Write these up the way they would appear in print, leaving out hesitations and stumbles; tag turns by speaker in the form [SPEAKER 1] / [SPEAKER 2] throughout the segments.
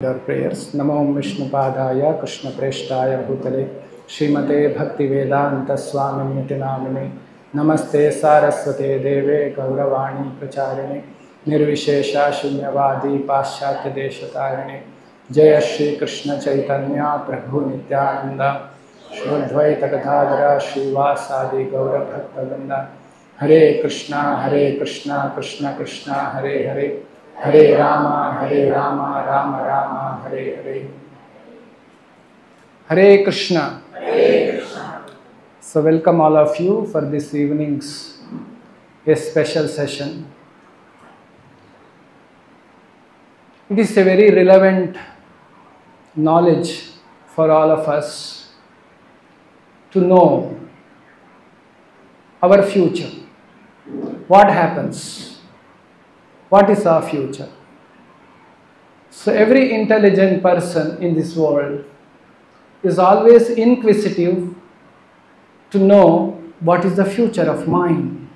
[SPEAKER 1] Our prayers. Namo Vishnu Padaya Krishna Preshtaya Bhutale Srimate Bhakti Vedanta Swami Niti Namine Namaste Saraswate Deve Gauravani Pracharine Nirvishesha Shunyavadi Paschatya Deshatarine Jaya Shri Krishna Chaitanya Prabhu Nityananda Shri Advaita Gadadhara Srivasadi Gaura Bhakta Hare Krishna Krishna Krishna Hare Hare Hare Rama, Rama Rama, Hare Hare. Hare Krishna.
[SPEAKER 2] Hare Krishna.
[SPEAKER 1] So welcome all of you for this evening's a special session. It is a very relevant knowledge for all of us to know our future. What happens? What is our future? So every intelligent person in this world is always inquisitive to know what is the future of mine.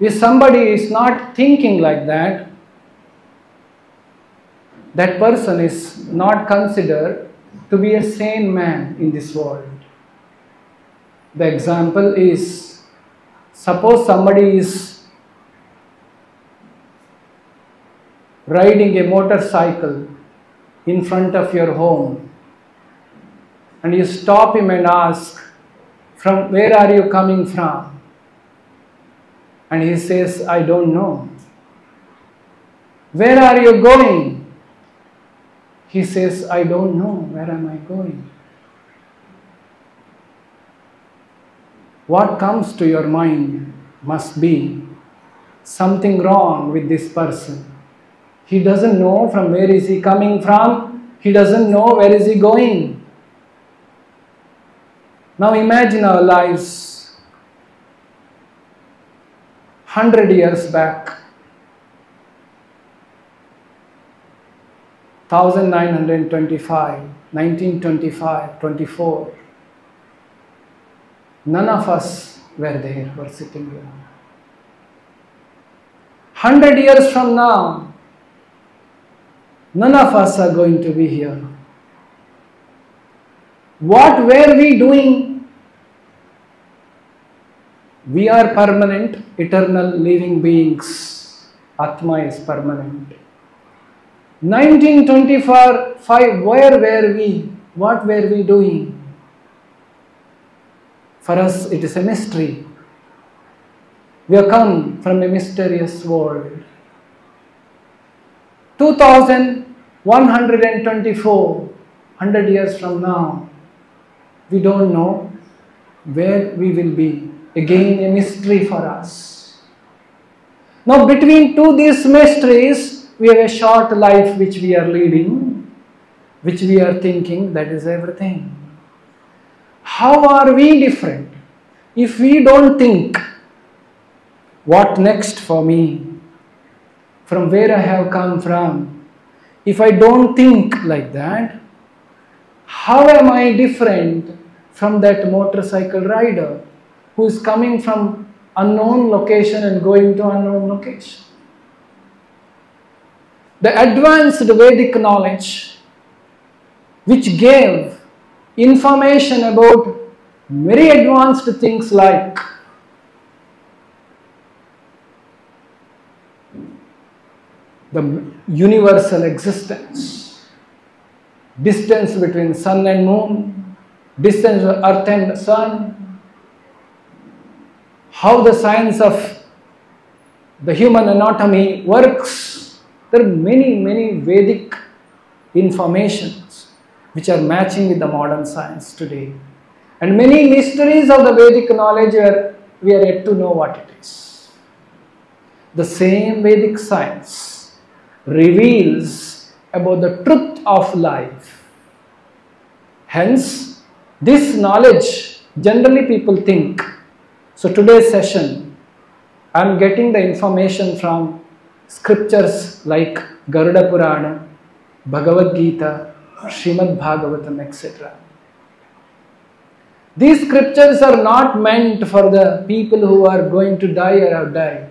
[SPEAKER 1] If somebody is not thinking like that, that person is not considered to be a sane man in this world. The example is, suppose somebody is riding a motorcycle in front of your home and you stop him and ask, "From where are you coming from?" And he says, "I don't know." "Where are you going?" He says, "I don't know. Where am I going?" What comes to your mind must be something wrong with this person. He doesn't know from where is he coming from. He doesn't know where is he going. Now imagine our lives 100 years back, 1925, 1925, 24. None of us were there, were sitting here. 100 years from now, none of us are going to be here. What were we doing? We are permanent, eternal living beings. Atma is permanent. 1925, where were we? What were we doing? For us, it is a mystery. We have come from a mysterious world. 2124, 100 years from now, we don't know where we will be. Again, a mystery for us. Now, between these mysteries, we have a short life which we are leading, which we are thinking, that is everything. How are we different? If we don't think, what next for me? From where I have come from. If I don't think like that, how am I different from that motorcycle rider who is coming from unknown location and going to unknown location? The advanced Vedic knowledge, which gave information about very advanced things like the universal existence, distance between sun and moon, distance of earth and sun, how the science of the human anatomy works. There are many Vedic informations which are matching with the modern science today. And many mysteries of the Vedic knowledge we are yet to know what it is. The same Vedic science reveals about the truth of life. Hence, this knowledge, generally people think. So today's session, I am getting the information from scriptures like Garuda Purana, Bhagavad Gita, Srimad Bhagavatam, etc. These scriptures are not meant for the people who are going to die or have died.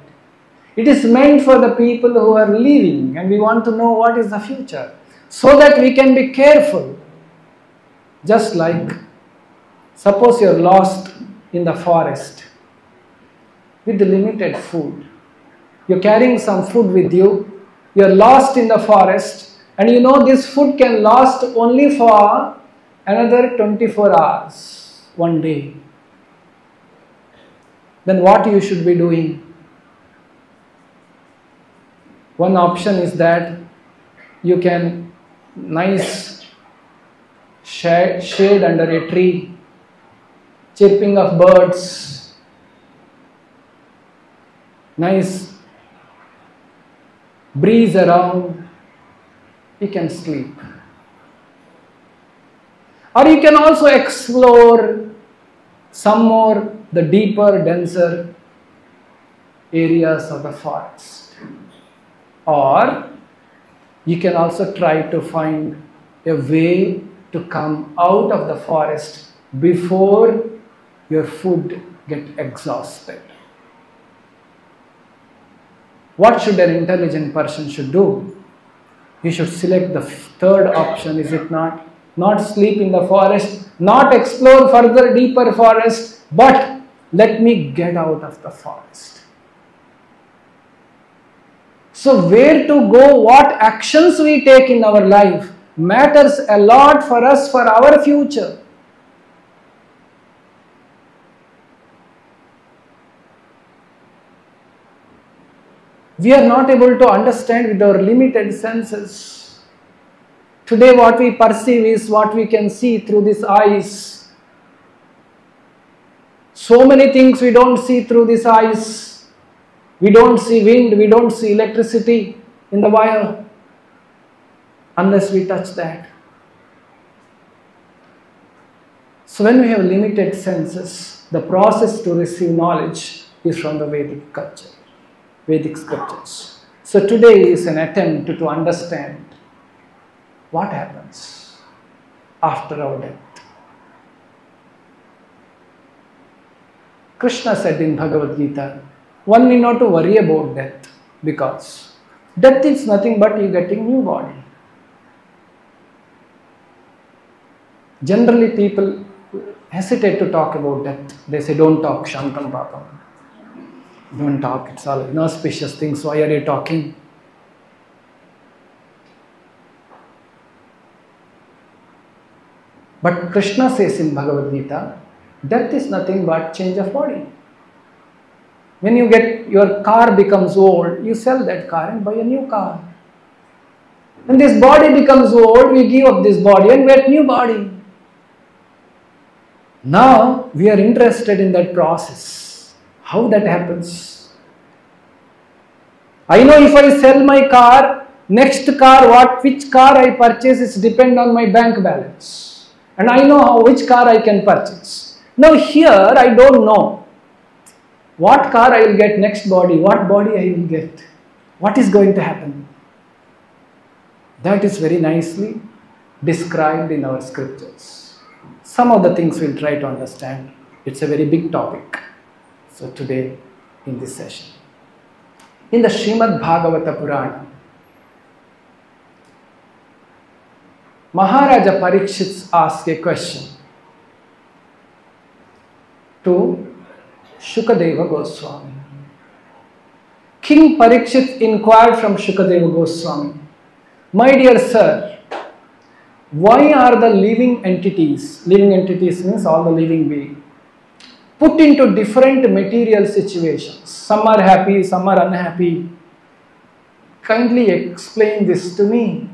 [SPEAKER 1] It is meant for the people who are living and we want to know what is the future, so that we can be careful. Just like, suppose you are lost in the forest with limited food. You are carrying some food with you, you are lost in the forest, and you know this food can last only for another 24 hours, one day. Then what you should be doing? One option is that you can nice shade under a tree, chirping of birds, nice breeze around, you can sleep. Or you can also explore some more the deeper, denser areas of the forest. Or you can also try to find a way to come out of the forest before your food gets exhausted. What should an intelligent person should do? He should select the third option, is it not? Not sleep in the forest, not explore further deeper forest, but let me get out of the forest. So where to go, what actions we take in our life matters a lot for us, for our future. We are not able to understand with our limited senses. Today what we perceive is what we can see through these eyes. So many things we don't see through these eyes. We don't see wind, we don't see electricity in the wire unless we touch that. So when we have limited senses, the process to receive knowledge is from the Vedic culture, Vedic scriptures. So today is an attempt to understand what happens after our death. Krishna said in Bhagavad Gita, one need not to worry about death, because death is nothing but you getting new body. Generally people hesitate to talk about death. They say, don't talk, Shantam Papam. Don't talk, it's all inauspicious things, why are you talking? But Krishna says in Bhagavad Gita, death is nothing but change of body. When you get, your car becomes old, you sell that car and buy a new car. When this body becomes old, we give up this body and get new body. Now we are interested in that process. How that happens? I know if I sell my car, next car, which car I purchase is depend on my bank balance. And I know which car I can purchase. Now here I don't know what car I will get next body, what body I will get, what is going to happen. That is very nicely described in our scriptures. Some of the things we'll try to understand. It's a very big topic. So today in this session. In the Srimad Bhagavata Purana, Maharaja Parikshit asked a question to Shukadeva Goswami. King Parikshit inquired from Shukadeva Goswami, my dear sir, why are the living entities means all the living beings, put into different material situations? Some are happy, some are unhappy. Kindly explain this to me.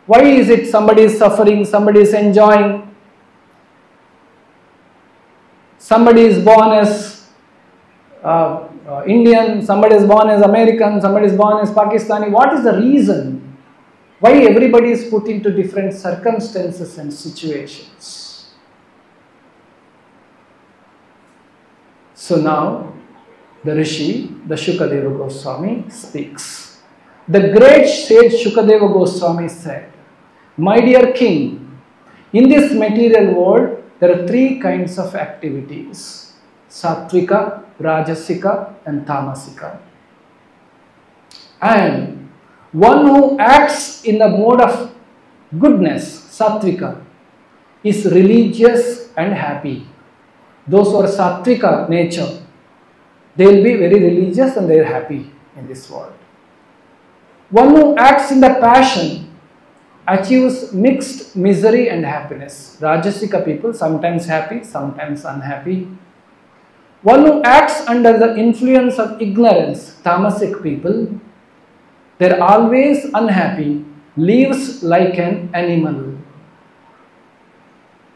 [SPEAKER 1] Why is it somebody is suffering, somebody is enjoying? Somebody is born as Indian, somebody is born as American, somebody is born as Pakistani. What is the reason why everybody is put into different circumstances and situations? So now the Rishi, the Shukadeva Goswami speaks. The great sage Shukadeva Goswami said, my dear king, in this material world there are three kinds of activities: Sattvika, Rajasika and Tamasika. And one who acts in the mode of goodness, sattvika, is religious and happy. Those who are sattvika nature, they will be very religious and they are happy in this world. One who acts in the passion achieves mixed misery and happiness. Rajasika people, sometimes happy, sometimes unhappy. One who acts under the influence of ignorance, tamasic people, they are always unhappy, lives like an animal.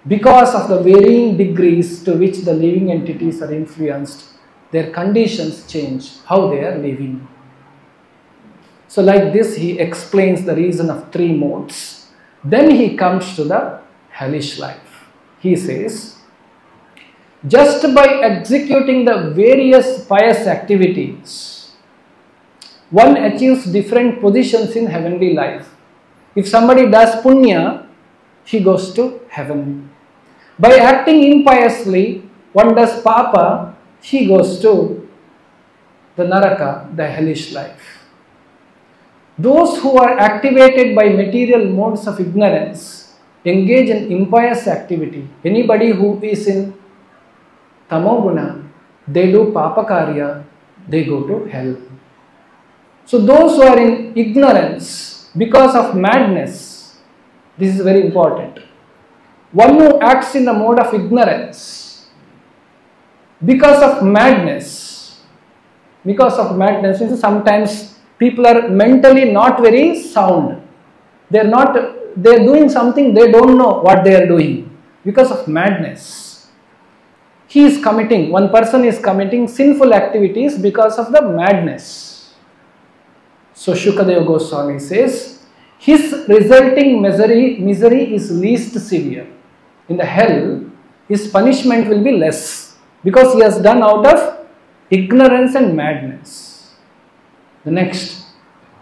[SPEAKER 1] Because of the varying degrees to which the living entities are influenced, their conditions change, how they are living. So like this he explains the reason of three modes. Then he comes to the hellish life. He says, just by executing the various pious activities, one achieves different positions in heavenly life. If somebody does punya, he goes to heaven. By acting impiously, one does papa, he goes to the naraka, the hellish life. Those who are activated by material modes of ignorance engage in impious activity. Anybody who is in tamoguna, they do papakarya, they go to hell. So those who are in ignorance because of madness, this is very important. One who acts in the mode of ignorance because of madness means sometimes people are mentally not very sound. They are doing something, they don't know what they are doing because of madness. One person is committing sinful activities because of the madness. So Shukadeva Goswami says, his resulting misery is least severe. In the hell, his punishment will be less because he has done out of ignorance and madness. The next,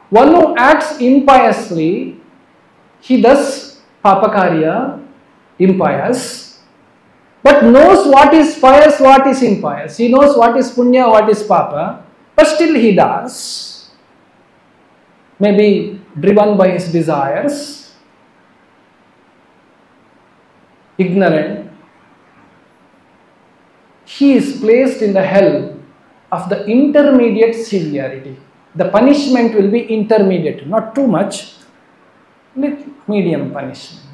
[SPEAKER 1] one who acts impiously, he does papakarya, impious, but knows what is pious, what is impious. He knows what is punya, what is papa, but still he does. Maybe driven by his desires, ignorant, he is placed in the hell of the intermediate severity. The punishment will be intermediate, not too much, medium punishment.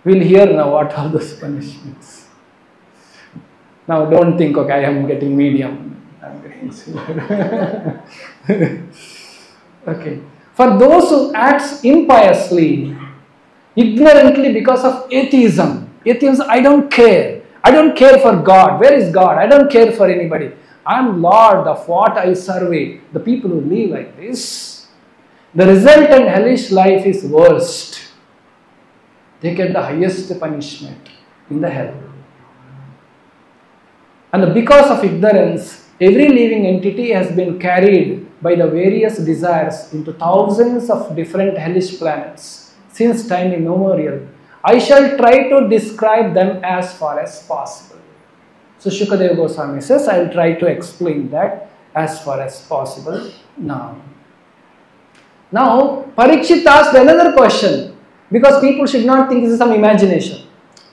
[SPEAKER 1] We'll hear now what are those punishments. Now don't think, okay, I am getting medium. I'm getting severe. Okay. For those who acts impiously, ignorantly because of atheism, I don't care. I don't care for God. Where is God? I don't care for anybody. I am Lord of what I survey. The people who live like this, the resultant hellish life is worst. They get the highest punishment in the hell. And because of ignorance, every living entity has been carried by the various desires into thousands of different hellish planets since time immemorial. I shall try to describe them as far as possible. So Shukadeva Goswami says, I will try to explain that as far as possible now. Now, Parikshit asked another question, because people should not think this is some imagination.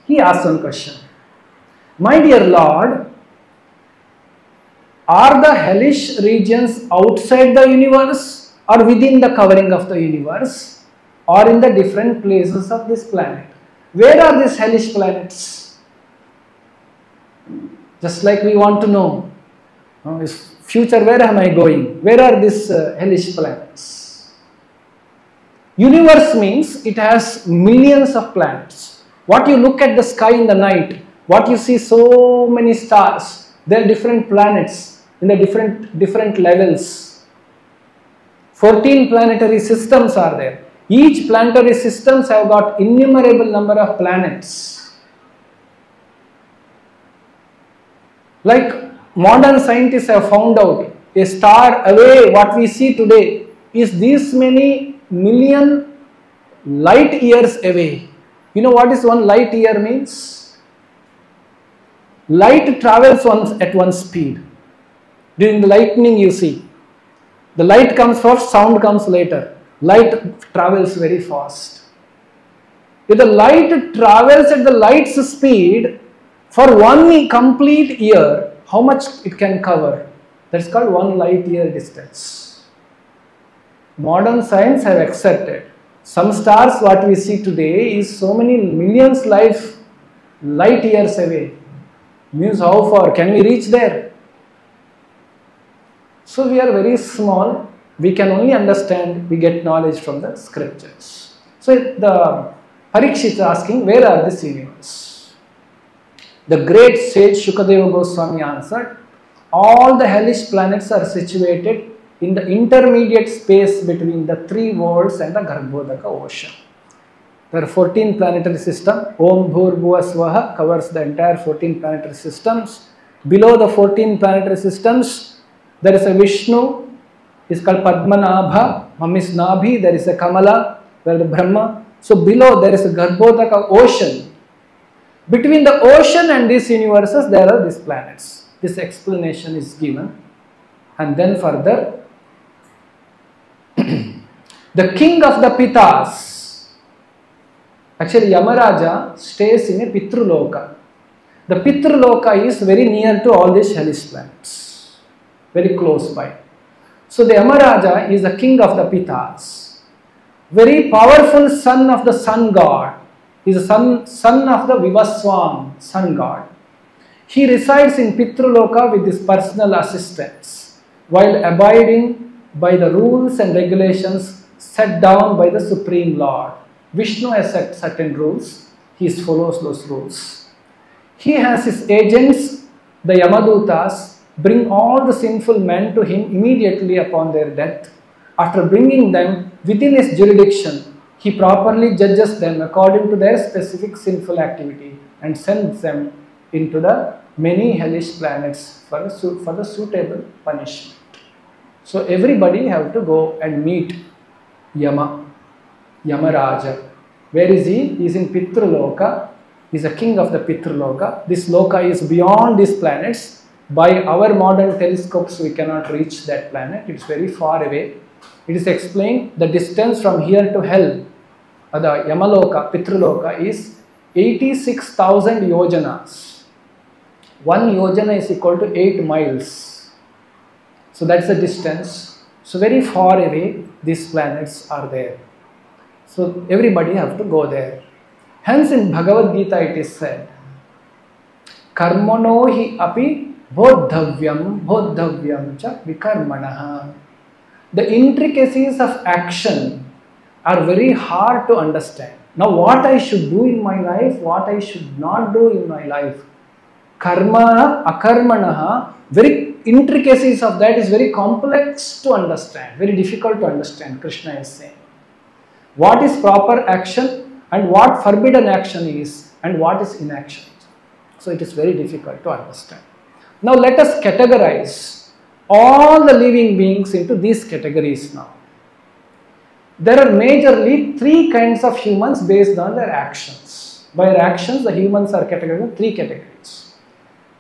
[SPEAKER 1] He asked one question. My dear Lord, are the hellish regions outside the universe or within the covering of the universe or in the different places of this planet? Where are these hellish planets? Just like we want to know, future, where am I going? Where are these hellish planets? Universe means it has millions of planets. What you look at the sky in the night, what you see so many stars, there are different planets in the different levels. 14 planetary systems are there. Each planetary systems have got innumerable number of planets. Like modern scientists have found out, a star away, what we see today, is this many million light years away. You know what is one light year means? Light travels at one speed. During the lightning you see, The light comes first, sound comes later. Light travels very fast. If the light travels at the light's speed for 1 complete year, how much it can cover? That's called 1 light year distance. Modern science have accepted. Some stars what we see today is so many millions light years away. Means how far can we reach there? So we are very small. We can only understand, we get knowledge from the scriptures. So the Parikshit is asking, where are this universe? The great sage Shukadeva Goswami answered, all the hellish planets are situated in the intermediate space between the 3 worlds and the Garbhodaka ocean. There are 14 planetary systems. Om Bhur Bhuva Swaha covers the entire 14 planetary systems. Below the 14 planetary systems, there is a Vishnu, is called Padmanabha, Mam is Nabhi, there is a Kamala, there is a Brahma. So below there is a Garbhodaka ocean. Between the ocean and these universes, there are these planets. This explanation is given. And then further, the king of the Pitas, actually Yamaraja stays in a Pitruloka. The Pitruloka is very near to all these hellish planets, very close by. So the Yamaraja is the king of the Pitas, very powerful son of the sun god. He is a son of the Vivaswan, sun god. He resides in Pitruloka with his personal assistants while abiding by the rules and regulations set down by the Supreme Lord. Vishnu has set certain rules, he follows those rules. He has his agents, the Yamadutas, bring all the sinful men to him immediately upon their death. After bringing them within his jurisdiction, he properly judges them according to their specific sinful activity and sends them into the many hellish planets for the suitable punishment. So everybody have to go and meet Yamaraja. Where is he? He is in Pitruloka. He is a king of the Pitruloka. This Loka is beyond these planets. By our modern telescopes, we cannot reach that planet. It is very far away. It is explained the distance from here to hell, the Yamaloka, Pitruloka, is 86,000 yojanas. 1 yojana is equal to 8 miles. So that's the distance. So very far away these planets are there. So everybody have to go there. Hence in Bhagavad Gita it is said, Karmano hi api bodhavyam cha vikarmanaha. The intricacies of action are very hard to understand. Now what I should do in my life, what I should not do in my life. Karma, akarmanaha, very intricacies of that is very complex to understand, very difficult to understand, Krishna is saying. What is proper action and what forbidden action is and what is inaction. So it is very difficult to understand. Now let us categorize all the living beings into these categories now. There are majorly 3 kinds of humans based on their actions. By their actions, the humans are categorized in 3 categories.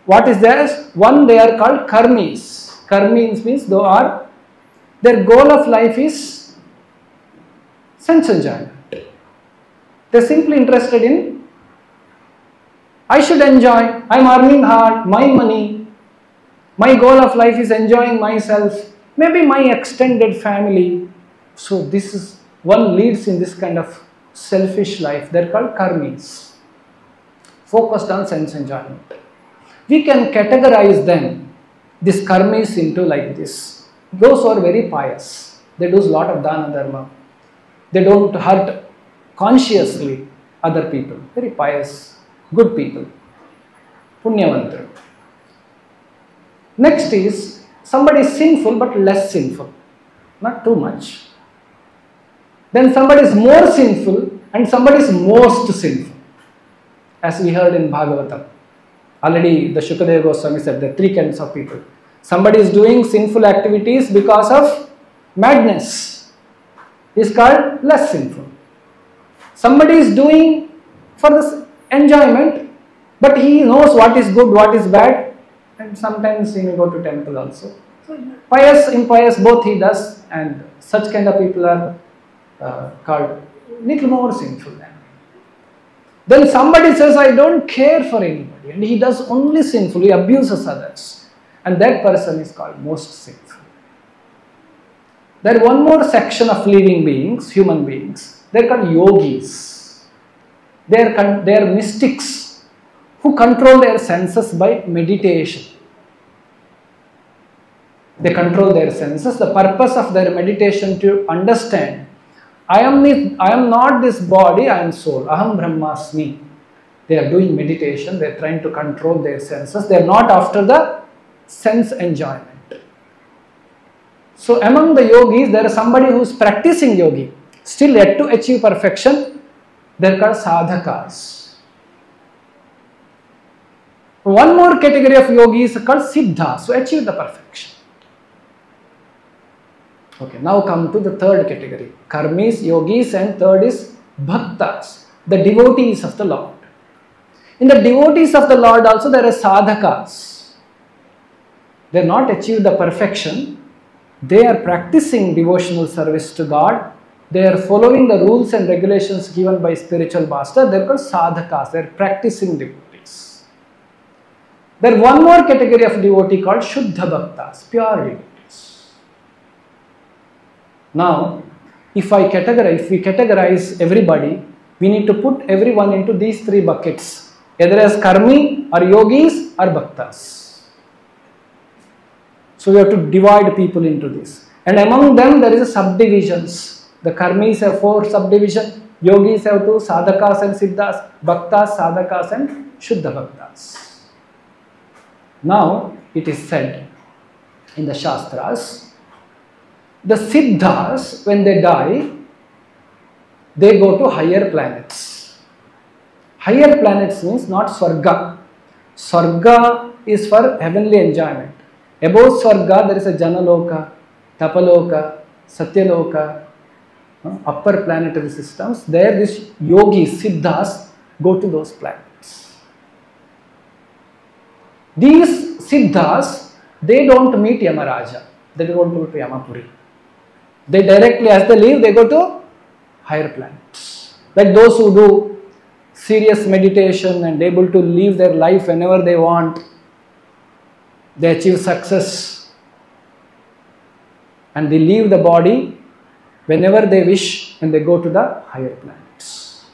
[SPEAKER 1] What is there? One, they are called karmis. Karmis means their goal of life is sense enjoyment. They are simply interested in, I should enjoy, I am earning hard, my money, my goal of life is enjoying myself, maybe my extended family. So this is, one leads in this kind of selfish life. They are called karmis, focused on sense enjoyment. We can categorize them, these karmis, into like this. Those who are very pious, they do a lot of dana dharma. They don't hurt consciously other people. Very pious, good people. Punyavantra. Next is, somebody is sinful but less sinful. Not too much. Then somebody is more sinful and somebody is most sinful. As we heard in Bhagavatam. Already the Shukadeva Goswami said there are 3 kinds of people. Somebody is doing sinful activities because of madness. He is called less sinful. Somebody is doing for this enjoyment, but he knows what is good, what is bad, and sometimes he may go to temple also. So Pious, impious, both he does, and such kind of people are called little more sinful than me. Then somebody says, I don't care for anybody, and he does only sinful, he abuses others, and that person is called most sinful. There is one more section of living beings, human beings, they are called yogis. They are mystics who control their senses by meditation. They control their senses. The purpose of their meditation to understand, I am not this body, I am soul. Aham Brahmasmi. They are doing meditation. They are trying to control their senses. They are not after the sense enjoyment. So among the yogis, there is somebody who is practicing yogi, still yet to achieve perfection. They are called sadhakas. One more category of yogis is called siddhas, who achieve the perfection. Okay, now come to the third category. Karmis, yogis, and third is bhaktas, the devotees of the Lord. In the devotees of the Lord also there are sadhakas. They have not achieved the perfection. They are practicing devotional service to God. They are following the rules and regulations given by spiritual master. They are called sadhakas. They are practicing devotees. There is one more category of devotee called shuddha bhaktas, pure devotees. Now, if we categorize everybody, we need to put everyone into these three buckets, either as karmi or yogis or bhaktas. So we have to divide people into this. And among them there is a subdivisions. The karmis have 4 subdivisions, yogis have 2, sadhakas and siddhas, bhaktas, sadhakas and shuddha bhaktas. Now it is said in the Shastras, the siddhas, when they die, they go to higher planets. Higher planets means not Swarga. Swarga is for heavenly enjoyment. Above Swarga there is a Janaloka, Tapaloka, Satyaloka, upper planetary systems. There these yogis, siddhas go to those planets. These siddhas, they don't meet Yamaraja. They don't go to Yamapuri. They directly, as they leave, they go to higher planets. Like those who do serious meditation and able to live their life whenever they want, they achieve success and they leave the body whenever they wish and they go to the higher planets.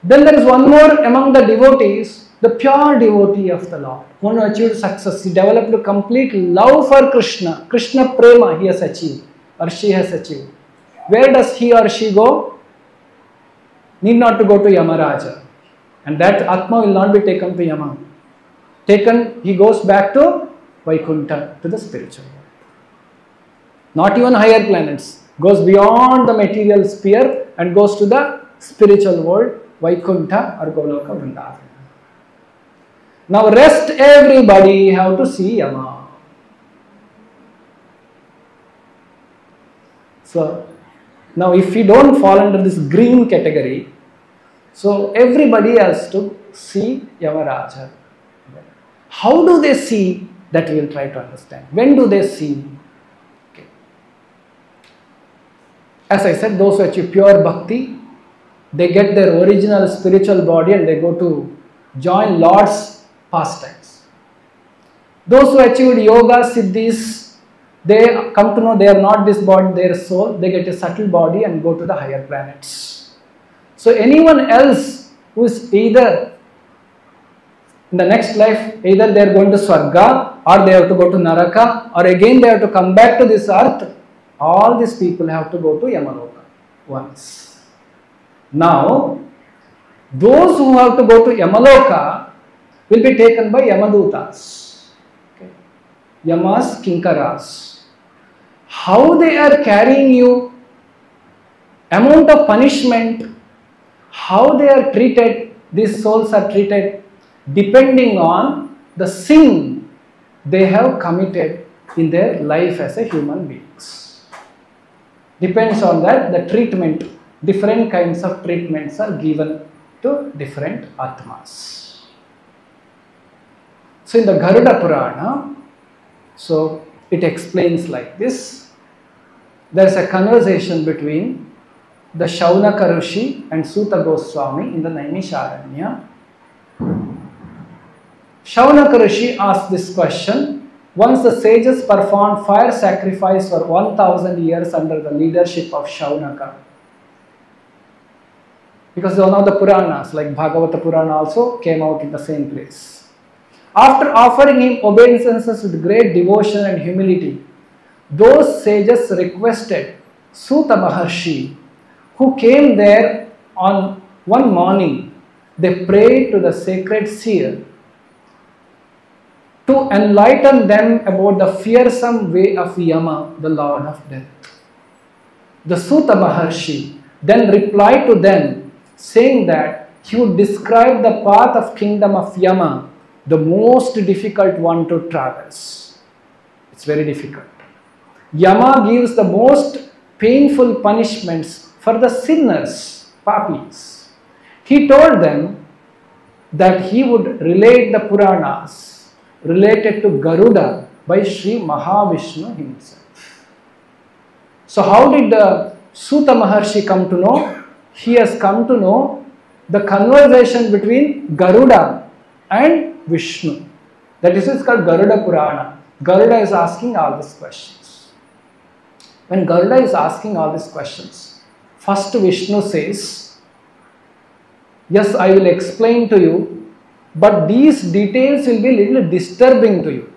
[SPEAKER 1] Then there is one more among the devotees, the pure devotee of the Lord, one who achieved success. He developed a complete love for Krishna. Krishna prema he has achieved or she has achieved. Where does he or she go? Need not to go to Yamaraja. And that Atma will not be taken to Yama. He goes back to Vaikuntha, to the spiritual world. Not even higher planets. Goes beyond the material sphere and goes to the spiritual world, Vaikuntha or Goloka Vrindavana. Now rest everybody have to see Yama. So now if we don't fall under this green category, so everybody has to see Yamaraja. How do they see? That we will try to understand. When do they see? Okay. As I said, those who achieve pure bhakti, they get their original spiritual body and they go to join Lord's pastimes. Those who achieved yoga, siddhis, they come to know they are not this body, their soul. They get a subtle body and go to the higher planets. So anyone else who is either in the next life, either they are going to Swarga or they have to go to Naraka or again they have to come back to this earth. All these people have to go to Yamaloka once. Now, those who have to go to Yamaloka will be taken by Yamadutas, okay. Yamas, Kinkaras. How they are carrying you, amount of punishment, how they are treated, these souls are treated depending on the sin they have committed in their life as a human beings. Depends on that, the treatment, different kinds of treatments are given to different Atmas. So in the Garuda Purana, so It explains like this. There is a conversation between the Shaunaka Rishi and Suta Goswami in the Naimisharanya. Shaunaka Rishi asked this question. Once the sages performed fire sacrifice for 1000 years under the leadership of Shaunaka. Because one of the Puranas, like Bhagavata Purana, also came out in the same place. After offering him obeisances with great devotion and humility, those sages requested Suta Maharshi, who came there on one morning. They prayed to the sacred seer to enlighten them about the fearsome way of Yama, the Lord of Death. The Suta Maharshi then replied to them, saying that he would describe the path of kingdom of Yama, the most difficult one to traverse. It's very difficult. Yama gives the most painful punishments for the sinners, papis. He told them that he would relate the Puranas related to Garuda by Sri Mahavishnu himself. So how did the Suta Maharshi come to know? He has come to know the conversation between Garuda and Vishnu. That is called Garuda Purana. Garuda is asking all these questions. When Garuda is asking all these questions, first Vishnu says, yes, I will explain to you, but these details will be a little disturbing to you.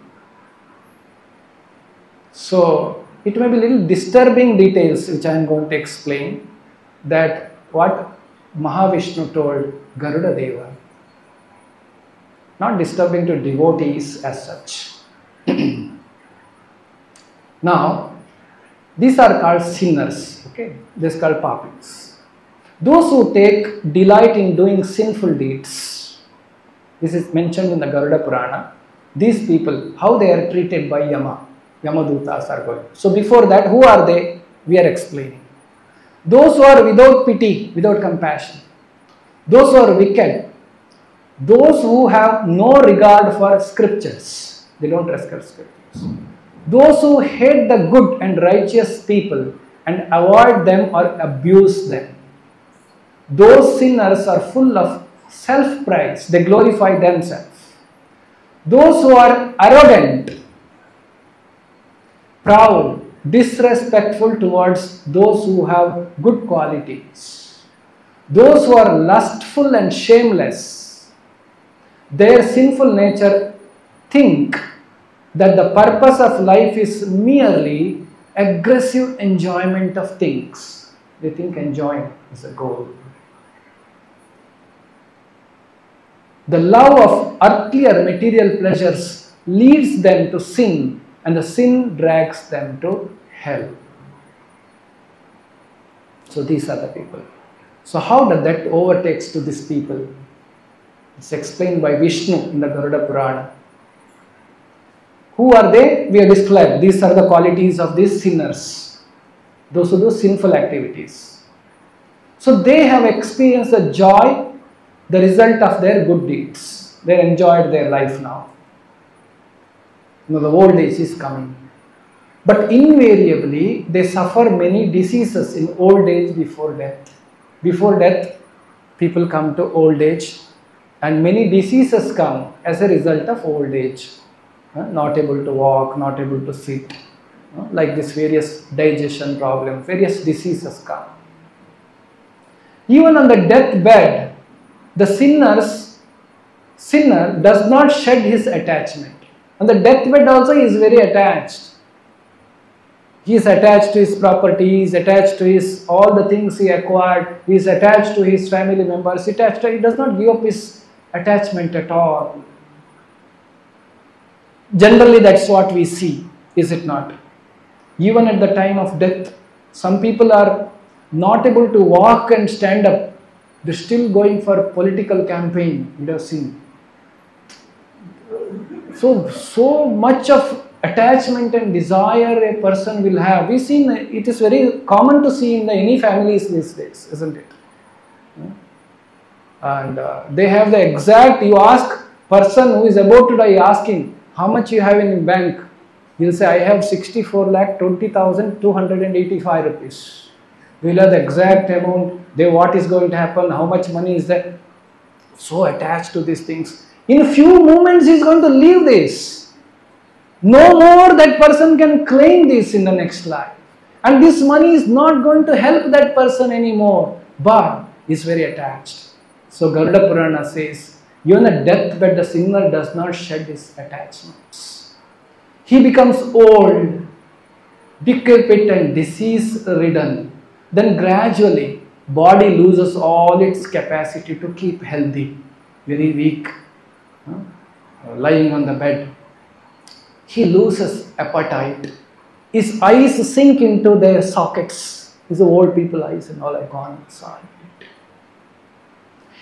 [SPEAKER 1] So, it may be little disturbing details which I am going to explain, that what Mahavishnu told Garuda Deva. Not disturbing to devotees as such. Now, these are called sinners. Okay, this is called papis. Those who take delight in doing sinful deeds. This is mentioned in the Garuda Purana. These people, how they are treated by Yama. Yamadutas are going. So before that, who are they? We are explaining. Those who are without pity, without compassion. Those who are wicked. Those who have no regard for scriptures. They don't respect scriptures. Those who hate the good and righteous people and avoid them or abuse them. Those sinners are full of self-praise. They glorify themselves. Those who are arrogant, proud, disrespectful towards those who have good qualities. Those who are lustful and shameless. Their sinful nature think that the purpose of life is merely aggressive enjoyment of things. They think enjoying is a goal. The love of earthly or material pleasures leads them to sin, and the sin drags them to hell. So these are the people. So how does that overtakes to these people? It's explained by Vishnu in the Garuda Purana. Who are they? We have described. These are the qualities of these sinners. Those who do sinful activities. So they have experienced the joy, the result of their good deeds. They enjoyed their life now. You know, the old age is coming. But invariably, they suffer many diseases in old age before death. Before death, people come to old age, and many diseases come as a result of old age. Not able to walk, not able to sit, like this various digestion problems, various diseases come. Even on the deathbed, the sinner does not shed his attachment. On the deathbed also he is very attached. He is attached to his property, he is attached to his all the things he acquired, he is attached to his family members, he does not give up his attachment at all. Generally that's what we see, is it not? Even at the time of death, some people are not able to walk and stand up. They are still going for political campaign, you have seen. So much of attachment and desire a person will have. We see, it is very common to see in any families these days, isn't it? And they have the exact, you ask person who is about to die, asking how much you have in bank, He'll say, I have 64,20,285 rupees. We'll have the exact amount, what is going to happen, how much money is there. So attached to these things. In a few moments, he's going to leave this. No more that person can claim this in the next life. And this money is not going to help that person anymore, but is very attached. So Garuda Purana says, even at deathbed, the sinner does not shed his attachments. He becomes old, decrepit and disease-ridden. Then gradually, body loses all its capacity to keep healthy, very weak, lying on the bed. He loses appetite. His eyes sink into their sockets. These are old people eyes and all are gone inside.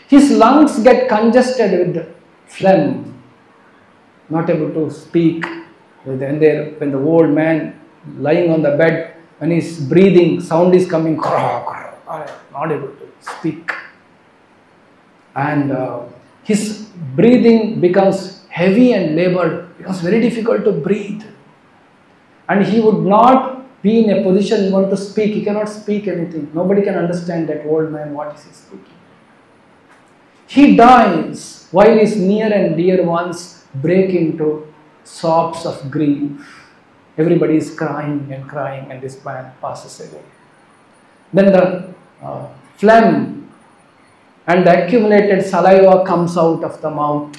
[SPEAKER 1] His lungs get congested with phlegm, not able to speak. When the old man lying on the bed, when he's breathing, sound is coming, not able to speak. And his breathing becomes heavy and labored, becomes very difficult to breathe. And he would not be in a position even to speak. He cannot speak anything. Nobody can understand that old man, what is he speaking. He dies while his near and dear ones break into sobs of grief. Everybody is crying and this man passes away. Then the phlegm and the accumulated saliva comes out of the mouth,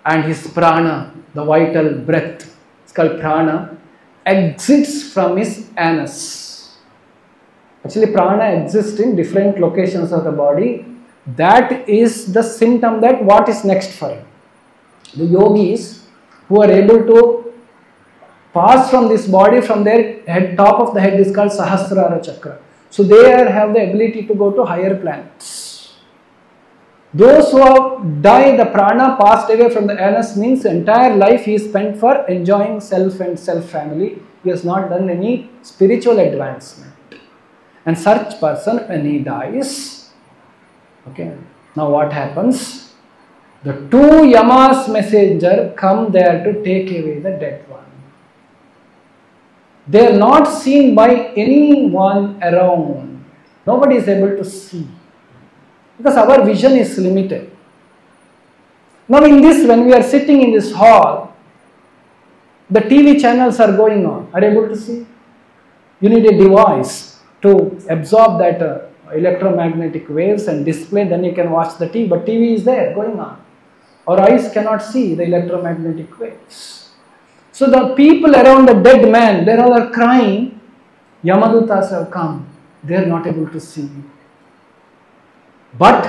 [SPEAKER 1] and his prana, the vital breath, it's called prana, exits from his anus. Actually, prana exists in different locations of the body. That is the symptom that what is next for him. The yogis who are able to pass from this body, from their head, top of the head is called Sahasrara Chakra. So they have the ability to go to higher planets. Those who have died, the prana passed away from the anus, means the entire life he is spent for enjoying self and self-family. He has not done any spiritual advancement. And such person, when he dies, okay, now what happens? The two Yama's messenger come there to take away the dead one. They are not seen by anyone around. Nobody is able to see. Because our vision is limited. Now in this, when we are sitting in this hall, the TV channels are going on. Are you able to see? You need a device to absorb that electromagnetic waves and display, then you can watch the TV. But TV is there, going on. Our eyes cannot see the electromagnetic waves. So the people around the dead man, they all are crying. Yamadutas have come. They are not able to see. But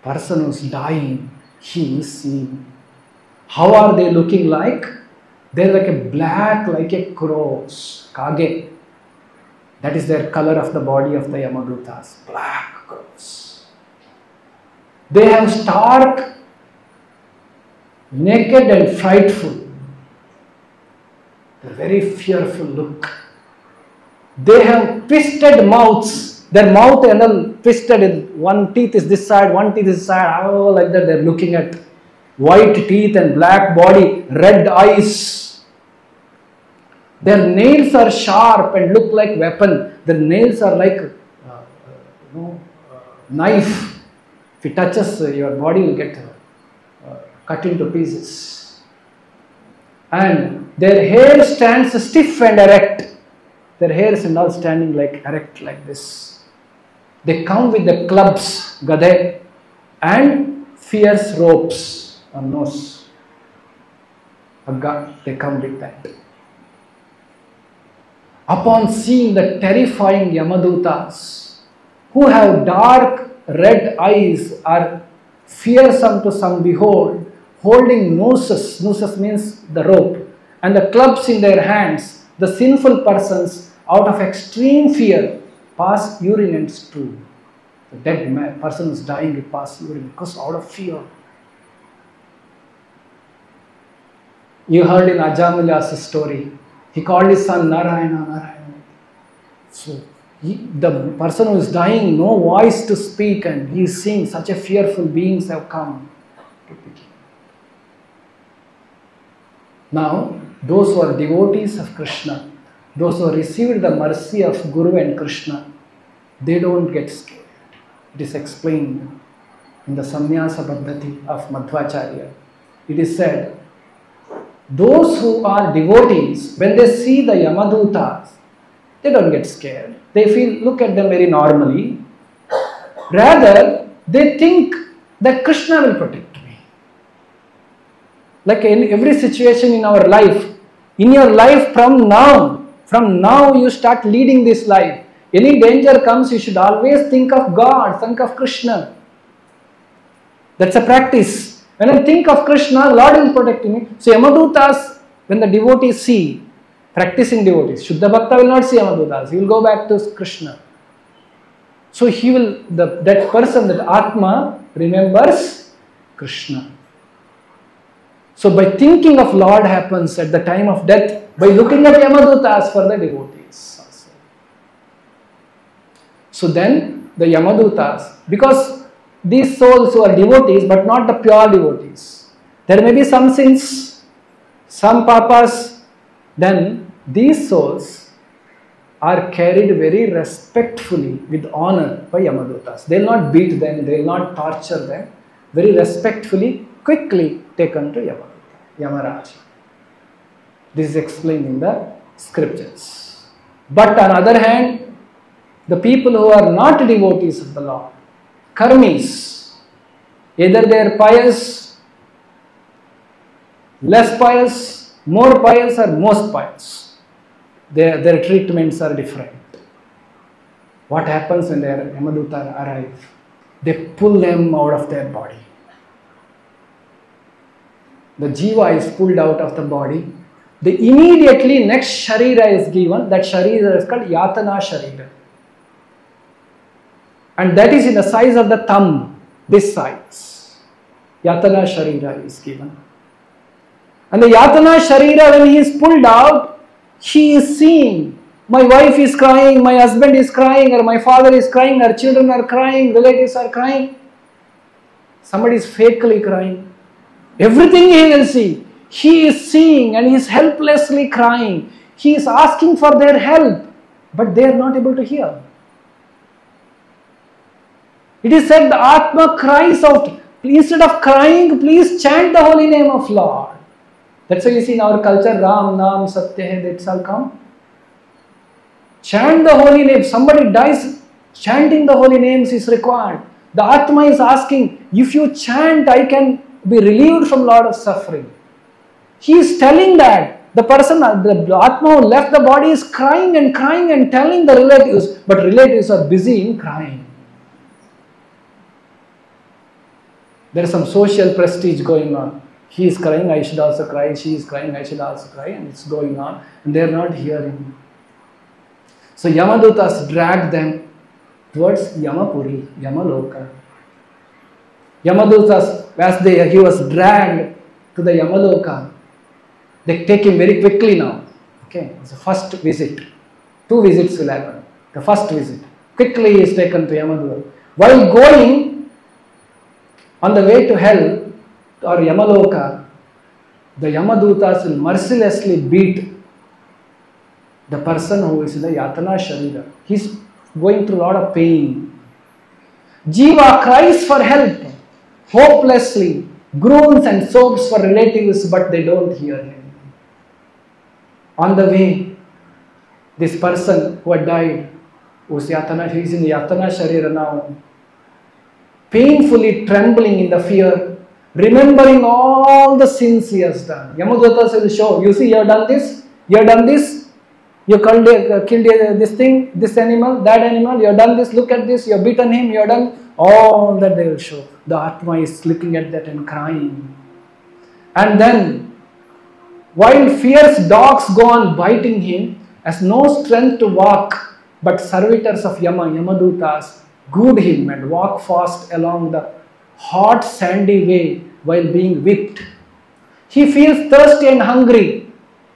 [SPEAKER 1] person who is dying, he is seeing. How are they looking like? They are like a black, like a crows, kage. That is their color of the body of the Yamadutas, black crows. They have stark, naked and frightful. A very fearful look. They have twisted mouths. Their mouth and all twisted. One teeth is this side, one teeth is this side. Oh, like that. They are looking at white teeth and black body, red eyes. Their nails are sharp and look like weapon. Their nails are like knife. If it touches your body, you get cut into pieces. And their hair stands stiff and erect. Their hair is now standing like erect like this. They come with the clubs, gade, and fierce ropes on nose. Agga, they come with that. Upon seeing the terrifying Yamadutas, who have dark red eyes, are fearsome to some behold, holding nooses, nooses means the rope, and the clubs in their hands, the sinful persons, out of extreme fear, pass urine and stool. The dead man, person is dying, he passes urine because out of fear. You heard in Ajamila's story, he called his son Narayana, Narayana. So the person who is dying, no voice to speak, and he is seeing such a fearful beings have come to pick him. Now, those who are devotees of Krishna, those who have received the mercy of Guru and Krishna, they don't get scared. It is explained in the Samnyasa Paddhati of Madhvacharya. It is said, those who are devotees, when they see the Yamadutas, they don't get scared. They feel, look at them very normally. Rather, they think that Krishna will protect me. Like in every situation in our life, in your life from now you start leading this life. Any danger comes, you should always think of God, think of Krishna. That's a practice. When I think of Krishna, Lord is protecting me. So Yamadutas, when the devotees see, practicing devotees, Shuddha Bhakta will not see Yamadutas, he will go back to Krishna. So he will, that person, that Atma, remembers Krishna. So by thinking of Lord happens at the time of death, by looking at Yamadutas for the devotees also. So then the Yamadutas, because these souls who are devotees but not the pure devotees, there may be some sins, some papas, then these souls are carried very respectfully with honor by Yamadutas. They will not beat them, they will not torture them. Very respectfully, quickly taken to Yamaraj. This is explained in the scriptures. But on the other hand, the people who are not devotees of the Lord, karmis, either they are pious, less pious, more pious or most pious, their treatments are different. What happens when their Yamaduta arrive? They pull them out of their body. The jiva is pulled out of the body. The immediately next sharira is given. That sharira is called yatana sharira. And that is in the size of the thumb, this size. Yatana sharira is given. And the yatana sharira, when he is pulled out, he is seeing, my wife is crying, my husband is crying, or my father is crying, our children are crying, relatives are crying. Somebody is fakely crying. Everything he will see. He is seeing and he is helplessly crying. He is asking for their help, but they are not able to hear. It is said the Atma cries out, instead of crying, please chant the holy name of Lord. That's why you see in our culture, Ram, Nam, Satya Hai, that shall come. Chant the holy name. Somebody dies, chanting the holy names is required. The Atma is asking, if you chant, I can be relieved from a lot of suffering. He is telling that. The person, the Atma who left the body is crying and telling the relatives, but relatives are busy in crying. There is some social prestige going on. He is crying, I should also cry. She is crying, I should also cry. And it's going on. And they are not hearing. So Yamadutas drag them towards Yamapuri, Yamaloka. Yamadutas, as he was dragged to the Yamaloka, they take him very quickly now. Okay, it's the first visit. 2 visits will happen. The first visit. Quickly he is taken to Yamaduta. While going on the way to hell or Yamaloka, the Yamadutas will mercilessly beat the person who is in the Yatana Sharira. He is going through a lot of pain. Jiva cries for help, hopelessly, groans and sobs for relatives, but they don't hear him. On the way, this person who had died, he is in the Yatana Sharira now, painfully trembling in the fear, remembering all the sins he has done. Yamadutas will show, you see, you have done this, you have done this, you killed this thing, this animal, that animal, you have done this, look at this, you have beaten him, you have done, all that they will show. The Atma is looking at that and crying. And then, while fierce dogs go on biting him, has no strength to walk, but servitors of Yamadutas, good him and walk fast along the hot sandy way while being whipped. He feels thirsty and hungry,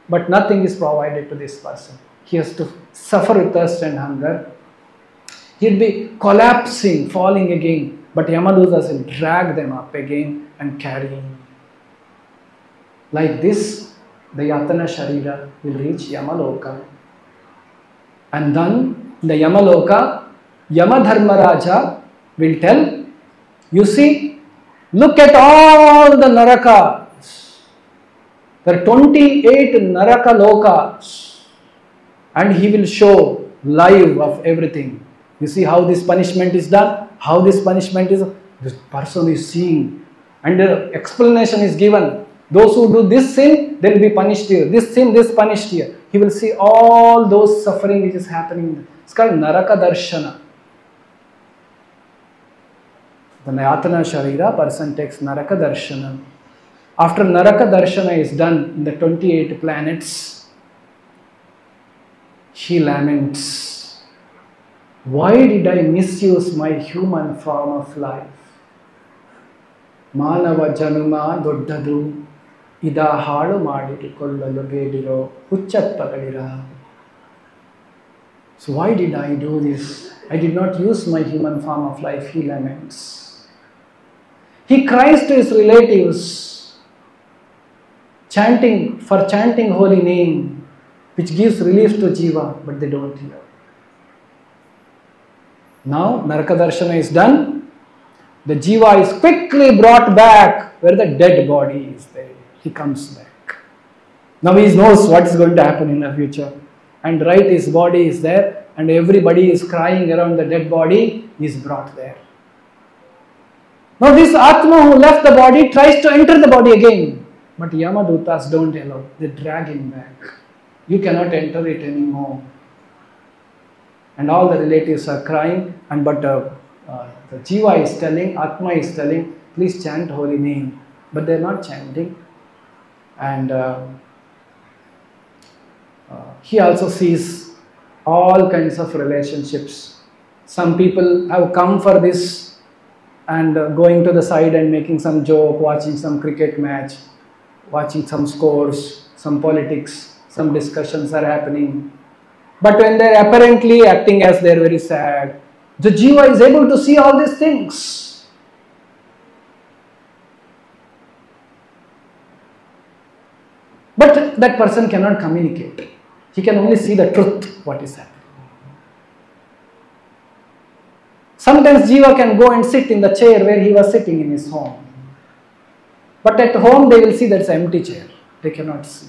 [SPEAKER 1] but nothing is provided to this person. He has to suffer with thirst and hunger. He'll be collapsing, falling again, but Yamadutas will drag them up again and carry him. Like this, the Yatana Sharira will reach Yamaloka. And then in the Yamaloka, Yamadharmaraja will tell, you see, look at all the Narakas. There are 28 Naraka Lokas. And he will show live of everything. You see how this punishment is done? How this punishment is, this person is seeing. And the explanation is given. Those who do this sin, they will be punished here. This sin, this punished here. He will see all those suffering which is happening. It's called Naraka Darshana. The Nayatana Sharira, person takes Naraka Darshana. After Naraka Darshana is done in the 28 planets, he laments, why did I misuse my human form of life? Manava januma doddadu ida haadu ಮಾಡಿಕೊಳ್ಳಲು ಬೇಡಿರೋ ಹುಚ್ಚಪ್ಪಗಳಿರ. So why did I do this? I did not use my human form of life, he laments. He cries to his relatives, chanting holy name, which gives relief to Jiva, but they don't hear. Now, Naraka Darshana is done. The Jiva is quickly brought back where the dead body is there. He comes back. Now he knows what is going to happen in the future. And right, his body is there and everybody is crying around the dead body, he is brought there. Now this Atma who left the body tries to enter the body again. But Yamadutas don't allow. They drag him back. You cannot enter it anymore. And all the relatives are crying. But the Jiva is telling, Atma is telling, please chant holy name. But they are not chanting. And he also sees all kinds of relationships. Some people have come for this and going to the side and making some joke, watching some cricket match, watching some scores, some politics, some discussions are happening. But when they are apparently acting as they are very sad, the Jiva is able to see all these things. But that person cannot communicate. He can only see the truth, what is happening. Sometimes Jiva can go and sit in the chair where he was sitting in his home. But at home they will see that's an empty chair. They cannot see.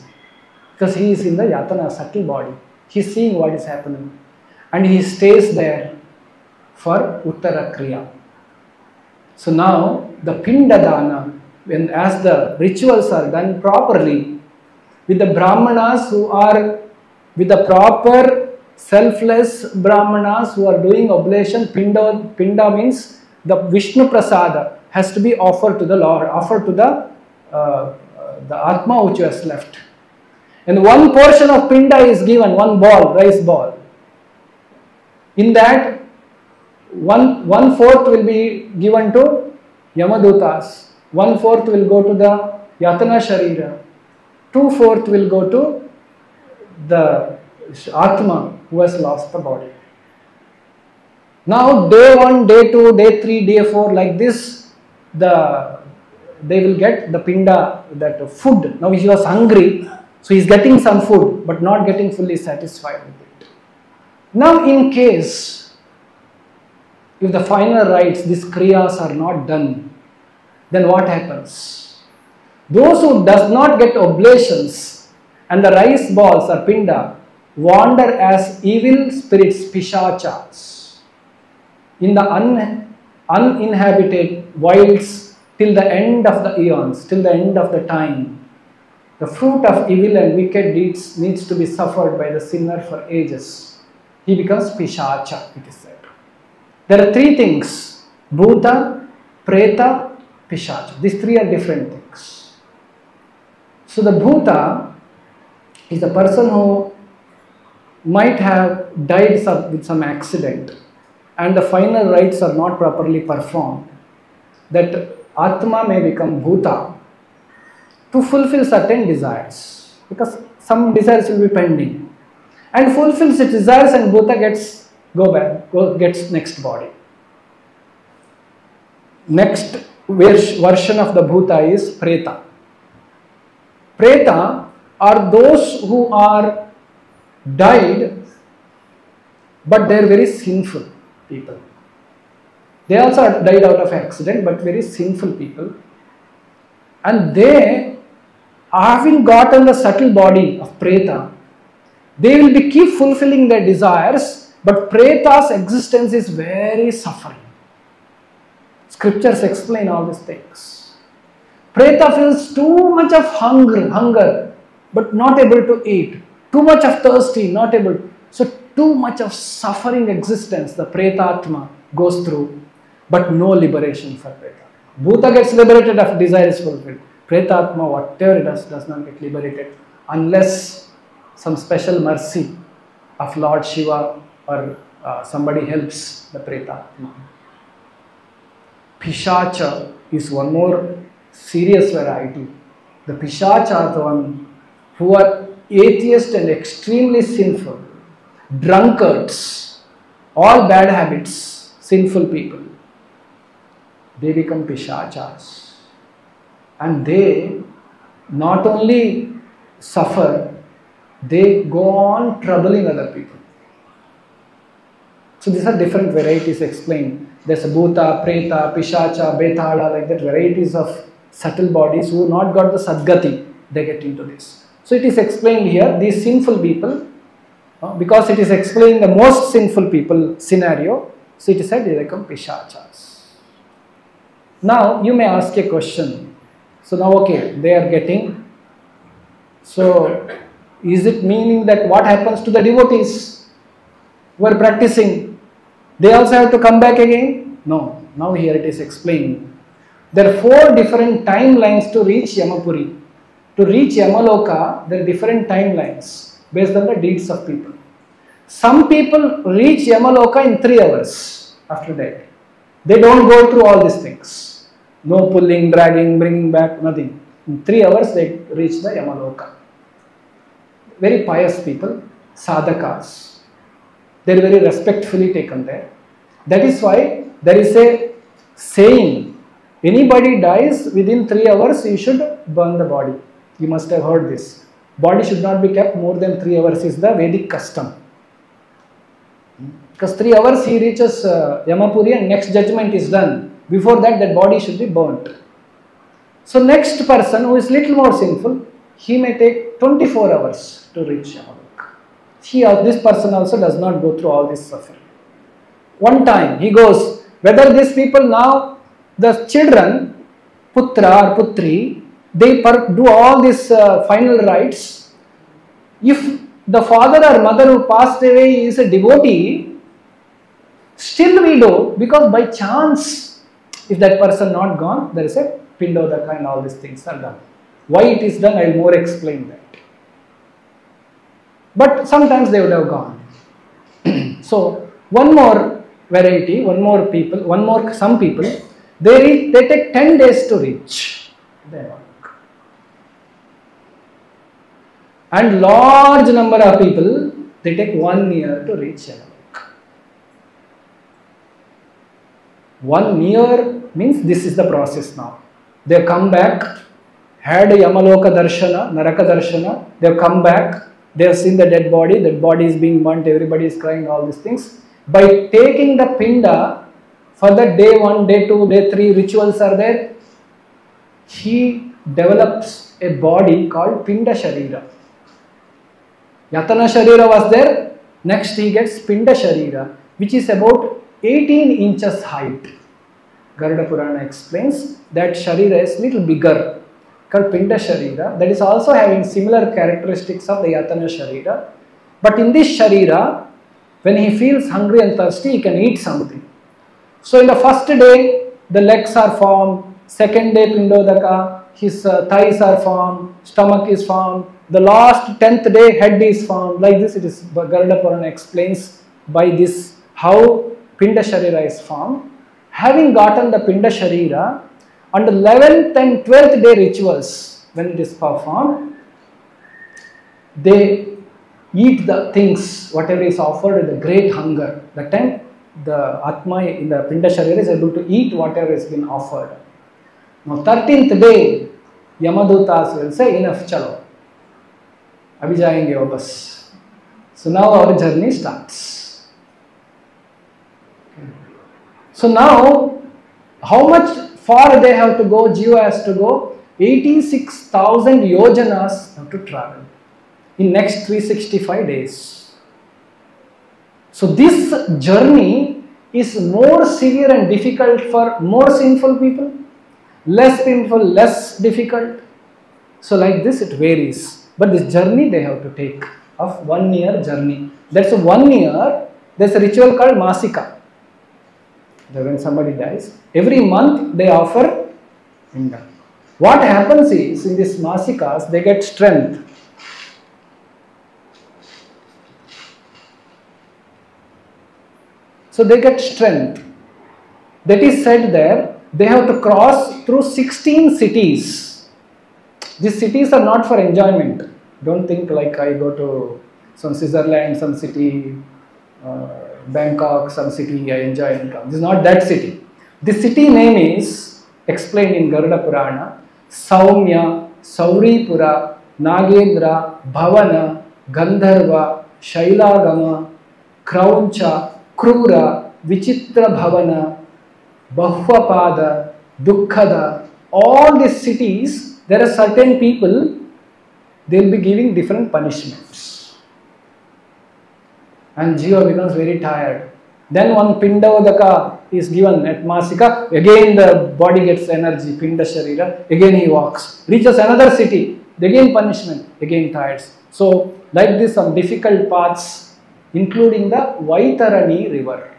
[SPEAKER 1] Because he is in the Yatana, subtle body. He is seeing what is happening. And he stays there for Uttara Kriya. So now the Pinda Dana, as the rituals are done properly, with the Brahmanas who are, with the proper selfless Brahmanas who are doing oblation, Pinda means the Vishnu Prasada has to be offered to the Lord, offered to the Atma which has left. And one portion of Pinda is given, one ball, rice ball. In that, one fourth will be given to Yamadutas, 1/4 will go to the Yatana Sharira, 2/4 will go to the Atma who has lost the body. Now day 1, day 2, day 3, day 4, like this, they will get the Pinda, that food. Now he was hungry, so he is getting some food but not getting fully satisfied with it. Now in case, if the final rites, these kriyas are not done, then what happens? Those who does not get oblations and the rice balls or Pinda wander as evil spirits, pishachas, in the uninhabited wilds till the end of the eons, till the end of the time. The fruit of evil and wicked deeds needs to be suffered by the sinner for ages. He becomes pishacha, it is said. There are 3 things: bhuta, preta, pishacha. These 3 are different things. So the bhuta is a person who might have died with some accident and the final rites are not properly performed. That Atma may become bhuta to fulfill certain desires, because some desires will be pending, and fulfills its desires, and bhuta gets next body. Next version of the bhuta is preta. Preta are those who are died, but they are very sinful people. They also died out of accident, but very sinful people. And they, having gotten the subtle body of Preta, they will keep fulfilling their desires, but Preta's existence is very suffering. Scriptures explain all these things. Preta feels too much of hunger, but not able to eat. Too much of thirsty, not able to. So too much of suffering existence the Pretatma goes through, but no liberation for Preta. Bhuta gets liberated if desire is fulfilled. Pretatma, whatever it does not get liberated unless some special mercy of Lord Shiva or somebody helps the Pretatma. Pishacha is one more serious variety. The Pishacha are the one who are atheist and extremely sinful, drunkards, all bad habits, sinful people. They become Pishachas. And they not only suffer, they go on troubling other people. So these are different varieties explained. There's a Bhuta, Preta, Pishacha, Bethala, like that, varieties of subtle bodies who not got the Sadgati, they get into this. So it is explained here, these sinful people, because it is explaining the most sinful people scenario, so it is said they become Pishachas. Now you may ask a question. So now okay, they are getting. So is it meaning that what happens to the devotees who are practicing? They also have to come back again? No. Now here it is explained. There are 4 different timelines to reach Yamapuri. To reach Yamaloka, there are different timelines based on the deeds of people. Some people reach Yamaloka in 3 hours after that. They don't go through all these things. No pulling, dragging, bringing back, nothing. In 3 hours they reach the Yamaloka. Very pious people, sadhakas. They are very respectfully taken there. That is why there is a saying, anybody dies within 3 hours, you should burn the body. You must have heard this. Body should not be kept more than 3 hours is the Vedic custom. Because 3 hours he reaches Yamapuri and next judgment is done. Before that, that body should be burnt. So next person who is little more sinful, he may take 24 hours to reach Yamaloka. This person also does not go through all this suffering. One time he goes, whether these people now, the children, putra or putri, they do all these final rites. If the father or mother who passed away is a devotee, still we do, because by chance, if that person not gone, there is a pindodaka and all these things are done. Why it is done, I will more explain that. But sometimes they would have gone. So one more variety, some people, they take 10 days to reach their work. And large number of people, they take 1 year to reach their work. 1 year means this is the process now. They have come back, had a Yamaloka Darshana, Naraka Darshana, they have come back, they have seen the dead body is being burnt, everybody is crying, all these things. By taking the pinda, for the day 1, day 2, day 3 rituals are there, he develops a body called Pinda Sharira. Yatana Sharira was there, next he gets Pinda Sharira, which is about 18 inches height. Garuda Purana explains that Sharira is little bigger, called Pinda Sharira, that is also having similar characteristics of the Yatana Sharira. But in this Sharira, when he feels hungry and thirsty, he can eat something. So in the first day, the legs are formed, second day Pindodaka, his thighs are formed, stomach is formed, the last 10th day head is formed. Like this, it is Garuda Purana explains by this how Pinda Sharira is formed. Having gotten the Pinda Sharira, on the 11th and 12th day rituals, when it is performed, they eat the things, whatever is offered with a great hunger. That time, the Atma in the Pinda Sharira is able to eat whatever has been offered. Now, 13th day, Yamadutas will say, enough, chalo. अभी जाएंगे वापस. So now our journey starts. So now, how much far they have to go? Jiva has to go 86,000 yojanas have to travel in next 365 days. So this journey is more severe and difficult for more sinful people, less sinful, less difficult. So like this it varies. But this journey they have to take of 1 year journey. That's 1 year. There's a ritual called Masika. When somebody dies, every month they offer Pinda. What happens is, in these Masikas, they get strength. So they get strength. That is said there, they have to cross through 16 cities. These cities are not for enjoyment. Don't think like I go to some Switzerland, some city, Bangkok, some city, I enjoy income. This is not that city. The city name is explained in Garuda Purana: Saumya, Sauripura, Nagendra, Bhavana, Gandharva, Shailagama, Krauncha, Krura, Vichitra Bhavana, Bahvapada, Dukkhada. All these cities, there are certain people, they will be giving different punishments. And Jiva becomes very tired. Then one Pindavadaka is given at Masika, again the body gets energy, Pinda Sharira, again he walks. Reaches another city, again punishment, again tired. So like this, some difficult paths, including the Vaitarani river.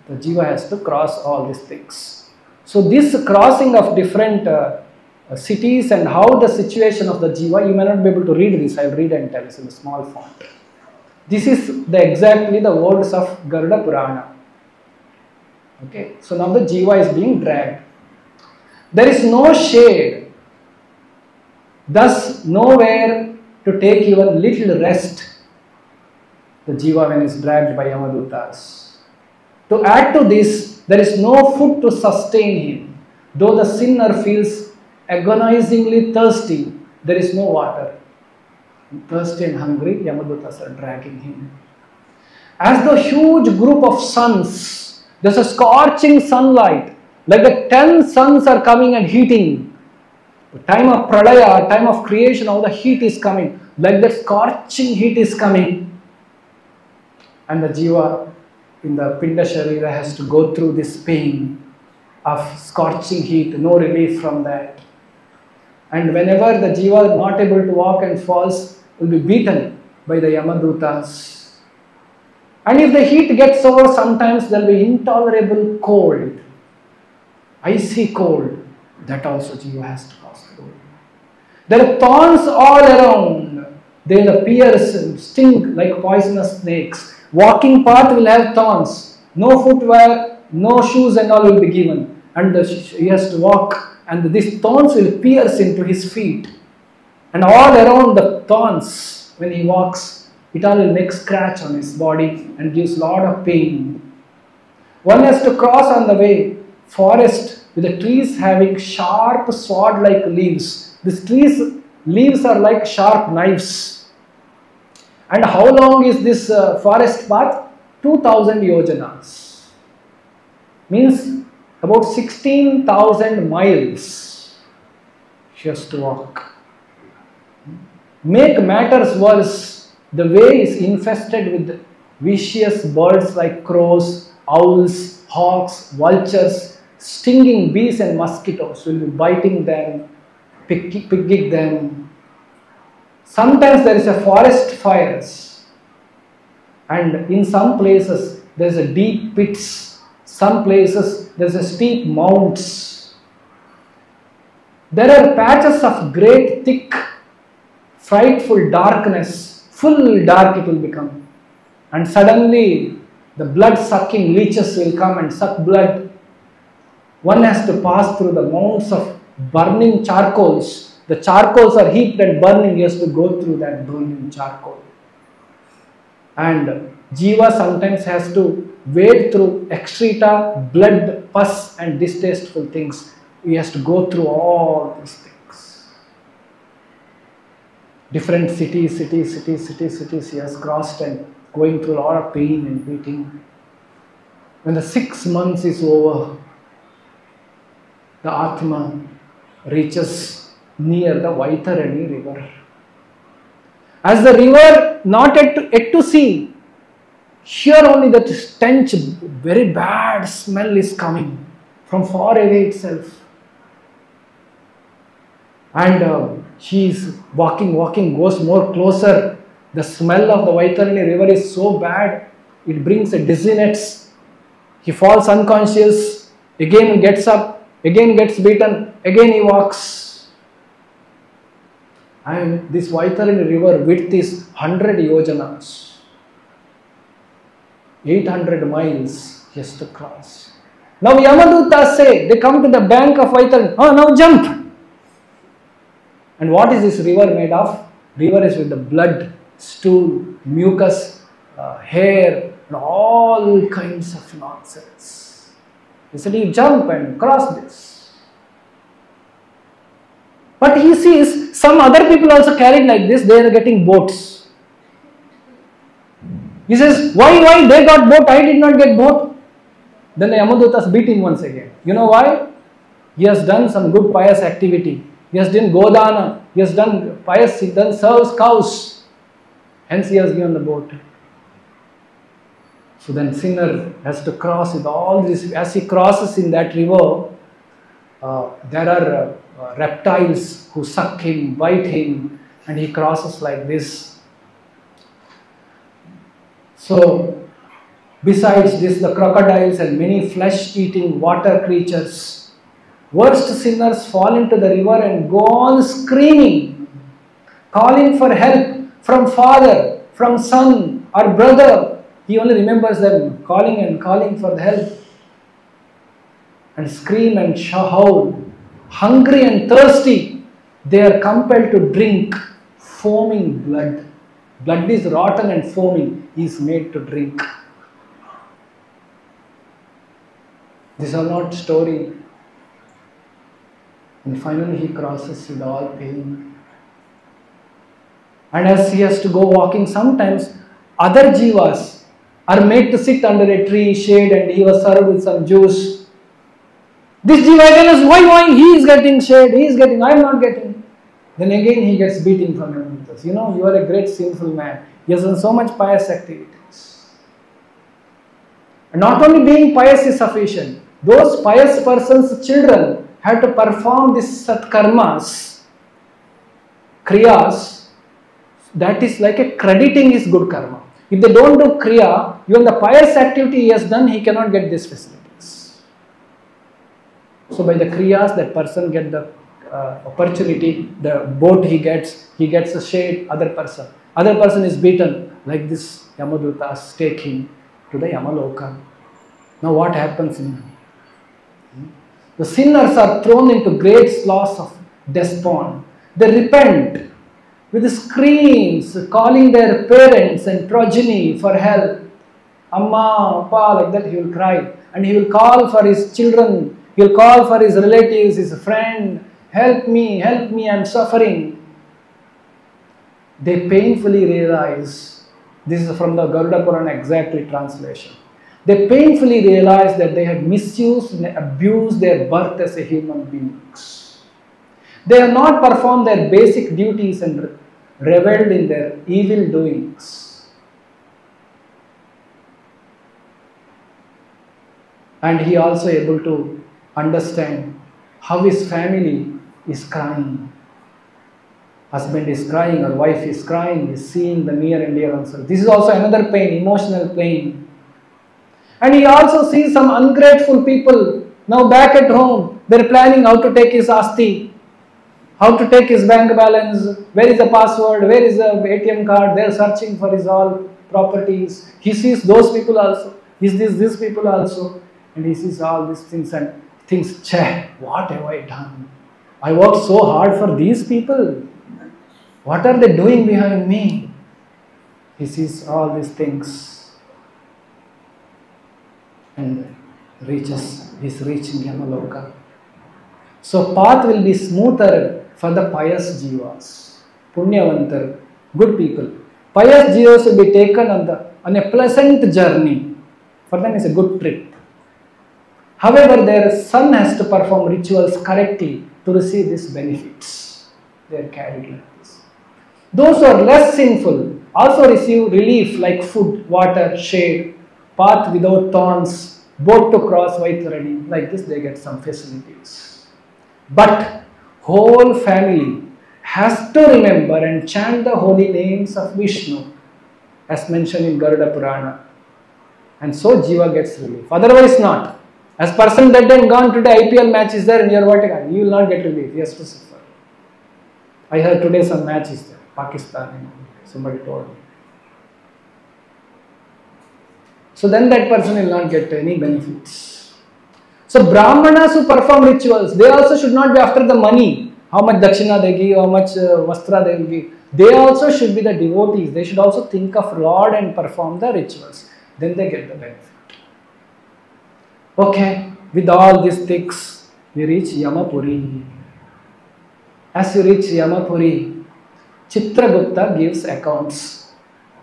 [SPEAKER 1] The Jiva has to cross all these things. So this crossing of different cities and how the situation of the Jiva, you may not be able to read this, I will read and tell you in a small font. This is exactly the words of Garuda Purana. Okay, so now the Jiva is being dragged. There is no shade, thus nowhere to take even little rest. The Jiva when is dragged by Yamadutas. To add to this, there is no food to sustain him. Though the sinner feels agonizingly thirsty, there is no water. Thirsty and hungry, Yamadutas are dragging him. As the huge group of suns, there's a scorching sunlight, like the 10 suns are coming and heating. The time of pralaya, time of creation, all the heat is coming, like that scorching heat is coming. And the Jiva in the Pinda Sharira has to go through this pain of scorching heat, no relief from that. And whenever the Jiva is not able to walk and falls, will be beaten by the Yamadutas. And if the heat gets over, sometimes there will be intolerable cold, icy cold. That also Jiva has to pass through. There are thorns all around. They will pierce and sting like poisonous snakes. Walking path will have thorns. No footwear, no shoes and all will be given. And he has to walk, and these thorns will pierce into his feet. And all around the thorns, when he walks, it all will make scratch on his body and gives lot of pain. One has to cross on the way, forest with the trees having sharp sword-like leaves. These trees' leaves are like sharp knives. And how long is this forest path? 2000 yojanas. Means about 16,000 miles she has to walk. Make matters worse, the way is infested with vicious birds like crows, owls, hawks, vultures, stinging bees and mosquitoes will be biting them, picking them. Sometimes there is a forest fires, and in some places there is a deep pits, some places there is a steep mounds. There are patches of great thick frightful darkness, full dark it will become, and suddenly the blood sucking leeches will come and suck blood. One has to pass through the mounds of burning charcoals. The charcoals are heaped and burning, he has to go through that burning charcoal. And Jiva sometimes has to wade through excreta, blood, pus and distasteful things. He has to go through all these things. Different cities he has crossed and going through a lot of pain and beating. When the 6 months is over, the Atma reaches near the Vaitarani river. As the river not yet to see, here only that stench, very bad smell is coming from far away itself. And she is walking, goes more closer. The smell of the Vaitarani river is so bad, it brings a dizziness. He falls unconscious, again gets up, again gets beaten, again he walks. And this Vaitarani river width is 100 yojanas. 800 miles he has to cross. Now Yamadutas say, they come to the bank of Vaitarani, oh now jump! And what is this river made of? River is with the blood, stool, mucus, hair, and all kinds of nonsense. He said, you jump and cross this. But he sees some other people also carried like this, they are getting boats. He says, why they got boat, I did not get boat? Then the Yamadutas beat him once again. You know why? He has done some good pious activity. He has done Godana, he has done pious, he has serves cows. Hence he has given the boat. So then sinner has to cross with all this. As he crosses in that river, there are reptiles who suck him, bite him, and he crosses like this. So besides this, the crocodiles and many flesh-eating water creatures, worst sinners fall into the river and go on screaming, calling for help from father, from son or brother. He only remembers them calling and calling for the help. And scream and howl. Hungry and thirsty, they are compelled to drink foaming blood. Blood is rotten and foaming. He is made to drink. These are not story. And finally he crosses with all pain. And as he has to go walking, sometimes other jivas are made to sit under a tree shade and he was served with some juice. This jiva tells us, why he is getting shade, he is getting, I am not getting. Then again he gets beating from him. You know, you are a great sinful man. He has done so much pious activities. And not only being pious is sufficient. Those pious persons' children have to perform these satkarmas, kriyas, that is like a crediting his good karma. If they don't do kriya, even the pious activity he has done, he cannot get these facilities. So by the kriyas, that person gets the opportunity, the boat he gets a shade, other person is beaten, like this Yamadutas take him to the Yamaloka. Now what happens in him? The sinners are thrown into great loss of despond. They repent with screams, calling their parents and progeny for help. Amma, Appa, like that he will cry. And he will call for his children, he will call for his relatives, his friend, help me, I am suffering. They painfully realize, this is from the Garuda Purana exactly translation. They painfully realized that they had misused and abused their birth as a human beings. They have not performed their basic duties and reveled in their evil doings. And he also able to understand how his family is crying. Husband is crying or wife is crying, is seeing the near and dear ones. This is also another pain, emotional pain. And he also sees some ungrateful people now back at home. They are planning how to take his asti, how to take his bank balance, where is the password, where is the ATM card. They are searching for his all properties. He sees those people also. He sees these people also. And he sees all these things and thinks, Cheh, what have I done? I worked so hard for these people. What are they doing behind me? He sees all these things. And he's reaching Yamaloka. So path will be smoother for the pious jivas. Punyavantar, good people. Pious Jivas will be taken on a pleasant journey. For them it's a good trip. However, their son has to perform rituals correctly to receive these benefits. They are carried like this. Those who are less sinful also receive relief like food, water, shade, path without thorns, boat to cross Vaitarani. Like this they get some facilities. But whole family has to remember and chant the holy names of Vishnu as mentioned in Garuda Purana. And so Jiva gets relief. Otherwise not. As person dead and gone today, IPL match is there and you are watching, you will not get relief. He has to suffer. I heard today some match is there. Pakistan, somebody told me. So then that person will not get any benefits. So Brahmanas who perform rituals, they also should not be after the money. How much dakshina they give, how much vastra they will give. They also should be the devotees. They should also think of Lord and perform the rituals. Then they get the benefit. Okay, with all these things, we reach Yamapuri. As you reach Yamapuri, Chitragupta gives accounts,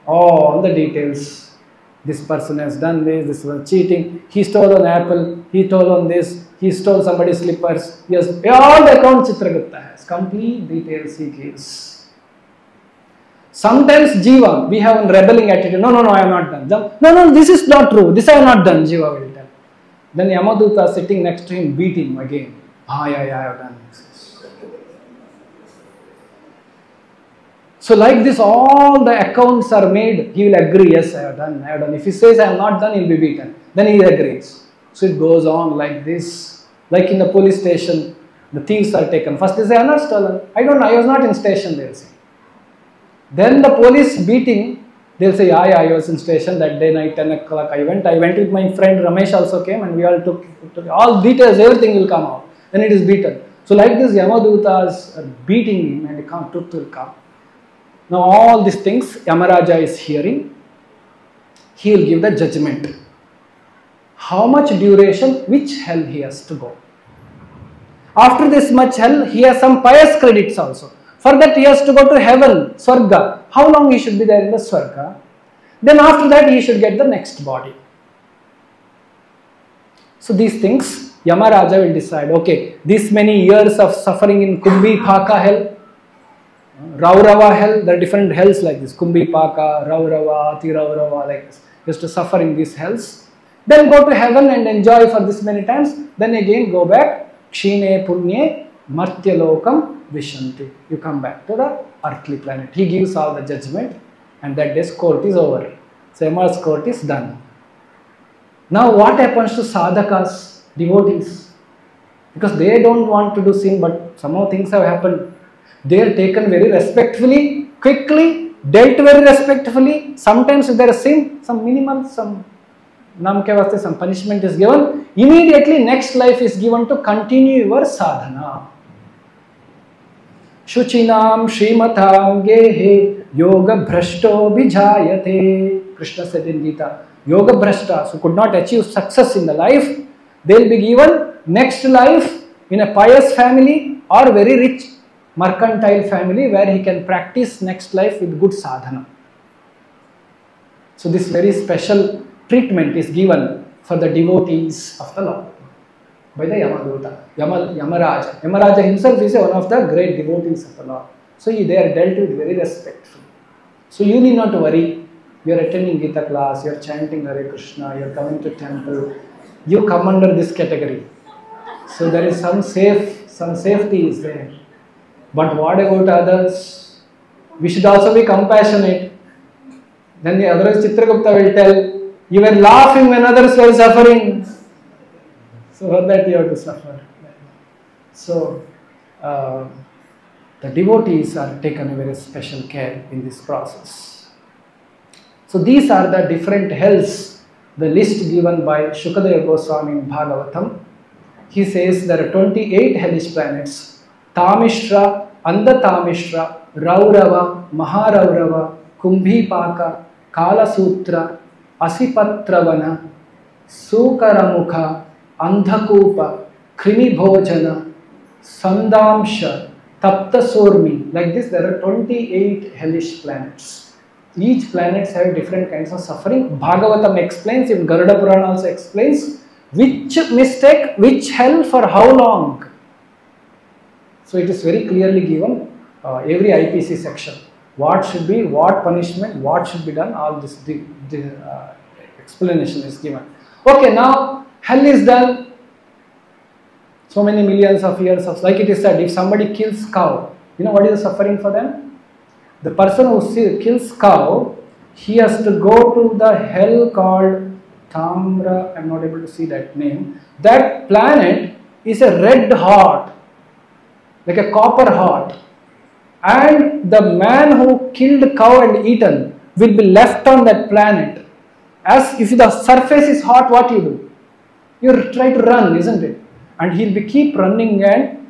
[SPEAKER 1] all the details. This person has done this, this was cheating, he stole an apple, he stole on this, he stole somebody's slippers. Yes, all the accounts Chitragupta has, complete details he gives. Sometimes Jiva, we have a rebelling attitude, no, I have not done. No, this is not true, this I have not done, Jiva will tell. Then Yamaduta sitting next to him beat him again. Yeah, I have done this. So like this, all the accounts are made. He will agree, yes, I have done. If he says I have not done, he will be beaten. Then he agrees. So it goes on like this. Like in the police station, the thieves are taken. First they say, I have not stolen. I was not in station, they will say. Then the police beating, they will say, yeah, I was in station that day night 10 o'clock. I went with my friend Ramesh also came and we all took all details, everything will come out. Then it is beaten. So like this, Yamadutas are beating him and truth will come. Now all these things Yamaraja is hearing. He will give the judgment. How much duration, which hell he has to go. After this much hell, he has some pious credits also. For that he has to go to heaven, Swarga. How long he should be there in the Swarga? Then after that he should get the next body. So these things Yamaraja will decide. Okay, these many years of suffering in Kumbhipaka hell, Raurava hell, there are different hells like this. Kumbhipaka, Raurava, Ati Raurava, like this. He has to suffer in these hells. Then go to heaven and enjoy for this many times. Then again go back. Kshine Punye Martyalokam Vishanti. You come back to the earthly planet. He gives all the judgment and that day's court is over. So Yama's court is done. Now what happens to sadhakas, devotees? Because they don't want to do sin, but somehow things have happened. They are taken very respectfully, quickly, dealt very respectfully. Sometimes if there is sin, some minimal, some punishment is given. Immediately next life is given to continue your sadhana. Shuchinam Srimatam Gehe Yoga Bhrashto Bijayate. Krishna said in Gita, Yoga Bhrashtas who could not achieve success in the life, they will be given next life in a pious family or very rich mercantile family where he can practice next life with good sadhana. So this very special treatment is given for the devotees of the Lord by the Yamaduta, Yamaraja. Yamaraja himself is one of the great devotees of the Lord. So they are dealt with very respectfully. So you need not worry. You are attending Gita class, you are chanting Hare Krishna, you are coming to temple. You come under this category. So there is some safety is there. But what about others? We should also be compassionate. Then the otherwise Chitragupta will tell, you were laughing when others were suffering. So for that you have to suffer. So the devotees are taken very special care in this process. So these are the different hells, the list given by Shukadeva Goswami in Bhagavatam. He says there are 28 hellish planets. Tamishra, Andatamishra, Raurava, Maharaurava, Kumbhipaka, Kalasutra, Asipatravana, Sukaramukha, Andhakupa, Krimibhojana, Sandamsha, Tapta Surmi. Like this, there are 28 hellish planets. Each planet has different kinds of suffering. Bhagavatam explains, even Garuda Purana also explains, which mistake, which hell, for how long. So it is very clearly given, every IPC section. What should be, what punishment, what should be done, all this explanation is given. Okay, now hell is done. So many millions of years of, like it is said, if somebody kills cow, you know what is the suffering for them? The person who kills cow, he has to go to the hell called Tamra, I am not able to see that name. That planet is a red hot, like a copper hot. And the man who killed cow and eaten will be left on that planet. As if the surface is hot, what you do? You try to run, isn't it? And he'll be keep running and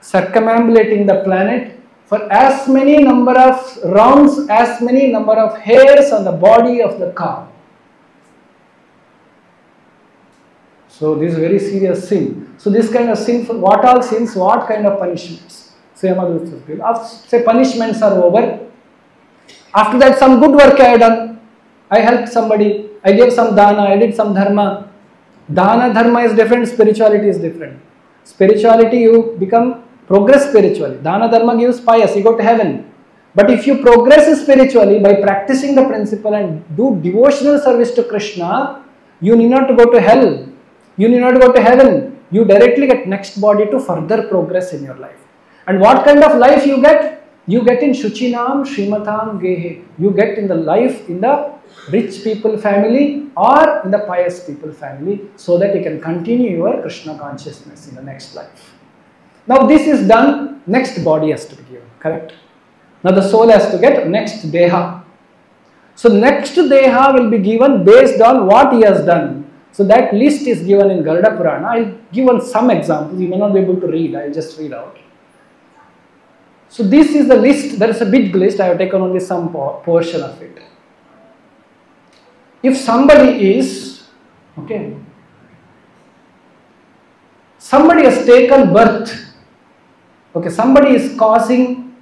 [SPEAKER 1] circumambulating the planet for as many number of rounds, as many number of hairs on the body of the cow. So this is very serious sin. So this kind of sin, for what all sins, what kind of punishments? Say punishments are over. After that, some good work I have done. I helped somebody, I gave some dana, I did some dharma. Dana dharma is different, spirituality is different. Spirituality, you become progress spiritually. Dana dharma gives pious, you go to heaven. But if you progress spiritually by practicing the principle and do devotional service to Krishna, you need not to go to hell. You need not to go to heaven. You directly get next body to further progress in your life. And what kind of life you get? You get in Shuchinam Srimatam Gehe. You get in the life in the rich people family or in the pious people family, so that you can continue your Krishna consciousness in the next life. Now this is done, next body has to be given, correct? Now the soul has to get next Deha. So next Deha will be given based on what he has done. So that list is given in Garuda Purana. I will give some examples, you may not be able to read, I will just read out. So this is the list, there is a big list, I have taken only some portion of it. If somebody is, okay, somebody has taken birth, okay, somebody is causing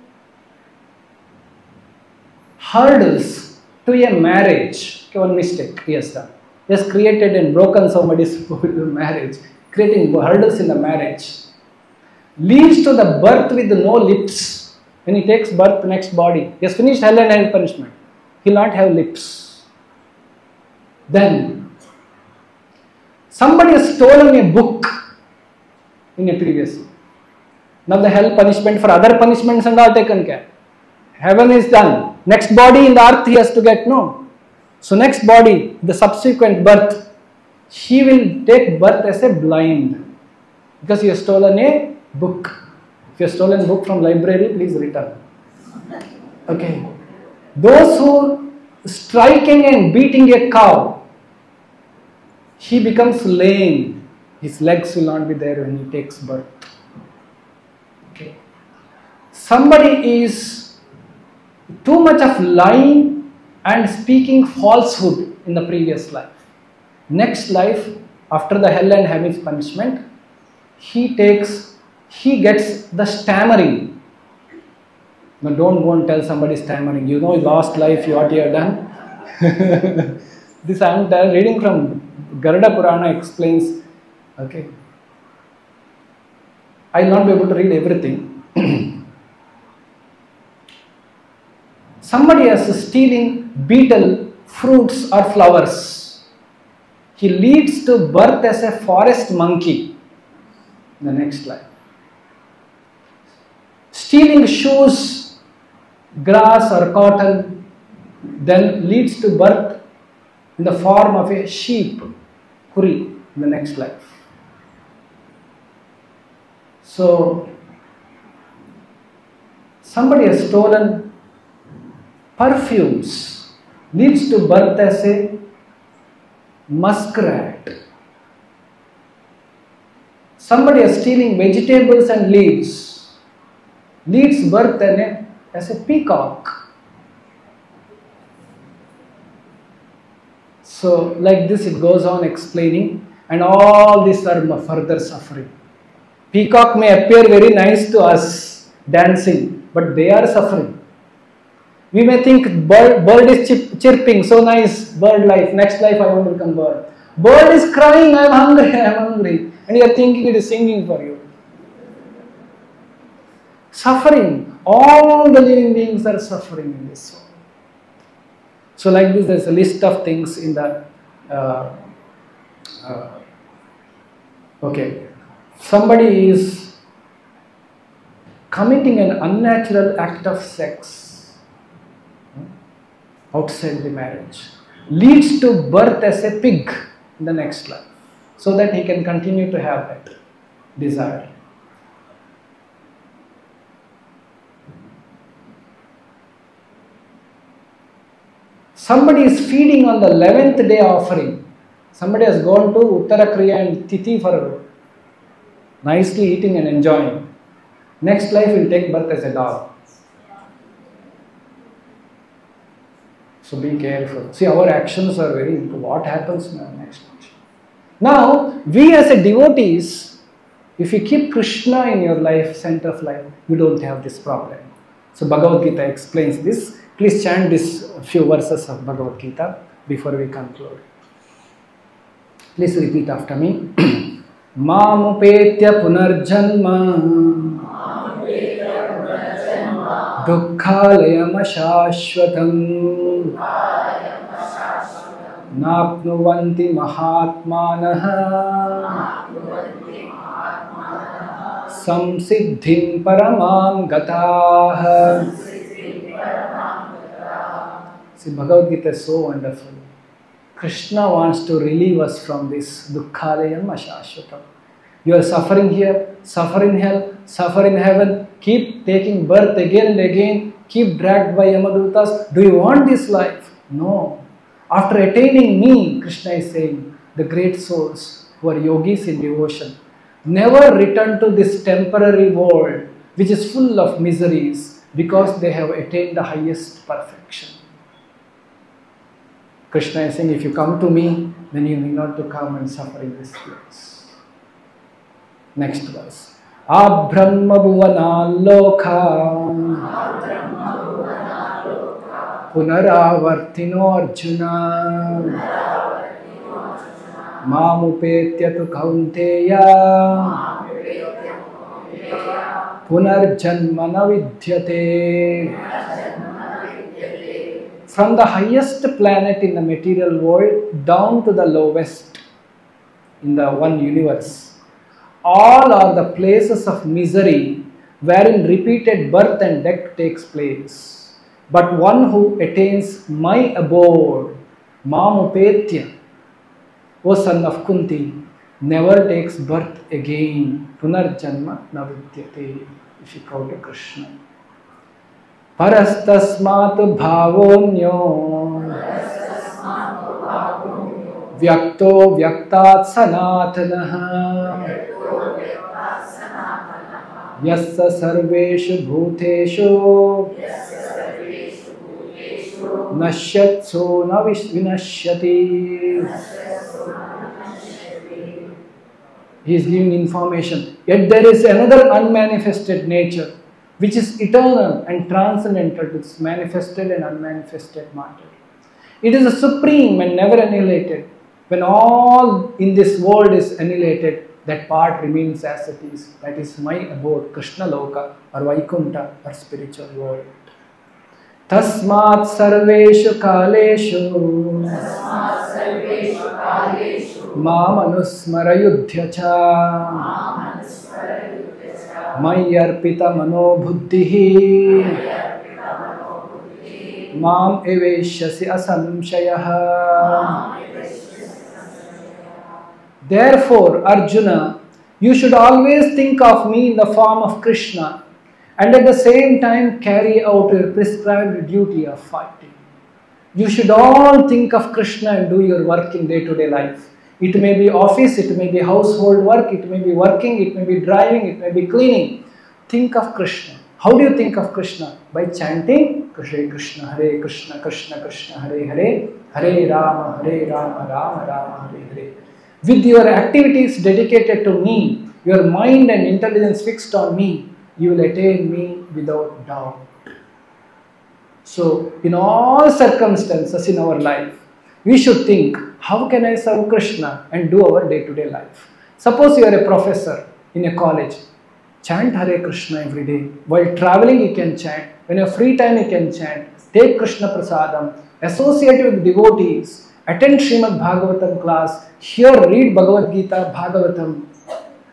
[SPEAKER 1] hurdles to a marriage, okay, one mistake he has done. He has created and broken somebody's marriage, creating hurdles in the marriage, leads to the birth with no lips. When he takes birth, next body, he has finished hell and hell punishment, he will not have lips. Then, somebody has stolen a book in a previous year. Now the hell punishment for other punishments and all taken care. Heaven is done. Next body in the earth he has to get, no. So next body, the subsequent birth, he will take birth as a blind. Because he has stolen a book. If you have stolen a book from library, please return. Okay. Those who striking and beating a cow, he becomes lame. His legs will not be there when he takes birth. Okay. Somebody is too much of lying and speaking falsehood in the previous life. Next life, after the hell and heaven's punishment, he gets the stammering. Now don't go and tell somebody stammering. You know, last life what you have done. This I am reading from Garuda Purana explains. Okay. I will not be able to read everything. Somebody is stealing beetle, fruits or flowers. He leads to birth as a forest monkey in the next life. Stealing shoes, grass or cotton, then leads to birth in the form of a sheep, kuri, in the next life. So, somebody has stolen perfumes, leads to birth as a muskrat. Somebody is stealing vegetables and leaves, leads birth as a peacock. So like this it goes on explaining, and all these are further suffering. Peacock may appear very nice to us, dancing, but they are suffering. We may think bird is chirping, so nice, bird life, next life I want to become bird. Bird is crying, I am hungry, I am hungry. And you are thinking it is singing for you. Suffering. All the living beings are suffering in this world. So like this, there is a list of things in the... okay. Somebody is committing an unnatural act of sex outside the marriage. Leads to birth as a pig in the next life, so that he can continue to have that desire. Somebody is feeding on the 11th day offering. Somebody has gone to Uttara Kriya and Tithi for nicely eating and enjoying. Next life will take birth as a dog. So be careful. See, our actions are very important. What happens in our next life? Now, we as a devotees, if you keep Krishna in your life, center of life, you don't have this problem. So Bhagavad Gita explains this. Please chant this few verses of Bhagavad Gita before we conclude. Please repeat after me. Mamupetya punarjanma dukkhalayam ashashvatam napnuvanti mahatmanah samsiddhim paramam gatah. See, Bhagavad Gita is so wonderful. Krishna wants to relieve us from this dukkhalayam ashashvatam. You are suffering here, suffer in hell, suffer in heaven, keep taking birth again and again, keep dragged by Yamadutas. Do you want this life? No. After attaining me, Krishna is saying, the great souls who are yogis in devotion, never return to this temporary world which is full of miseries because they have attained the highest perfection. Krishna is saying, if you come to me, then you need not to come and suffer in this place. Next verse. Abrahma bhuvana lokha punaravartino arjuna mamupetya tu kaunteya punarjanmana vidyate. From the highest planet in the material world down to the lowest in the one universe, all are the places of misery wherein repeated birth and death takes place. But one who attains my abode, Mamupetya, O son of Kunti, never takes birth again. Punarjanma navidyate. If you call to Krishna. Parastasmat bhavonyo vyakto vyaktat sanatanaha yassa sarveshu bhuteshu nashyatso na vinashyati. He is giving information. Yet there is another unmanifested nature which is eternal and transcendental to its manifested and unmanifested matter. It is a supreme and never annihilated. When all in this world is annihilated, that part remains as it is. That is my abode, Krishna Loka or Vaikunta or spiritual world. Tasmat sarveshu kaleshu Mamanusmara yudhyacha Mayarpita mano buddhihi Mam eveshyasi asamshayaha. Therefore, Arjuna, you should always think of me in the form of Krishna and at the same time carry out your prescribed duty of fighting. You should all think of Krishna and do your work in day-to-day life. It may be office, it may be household work, it may be working, it may be driving, it may be cleaning. Think of Krishna. How do you think of Krishna? By chanting Hare Krishna, Hare Krishna, Krishna Krishna, Hare Hare, Hare Rama, Hare Rama, Rama Rama, Hare Hare. With your activities dedicated to me, your mind and intelligence fixed on me, you will attain me without doubt. So, in all circumstances in our life, we should think, how can I serve Krishna and do our day-to-day life? Suppose you are a professor in a college, chant Hare Krishna every day. While traveling you can chant. When you have free time you can chant. Take Krishna Prasadam. Associate with devotees. Attend Srimad Bhagavatam class. Here read Bhagavad Gita, Bhagavatam.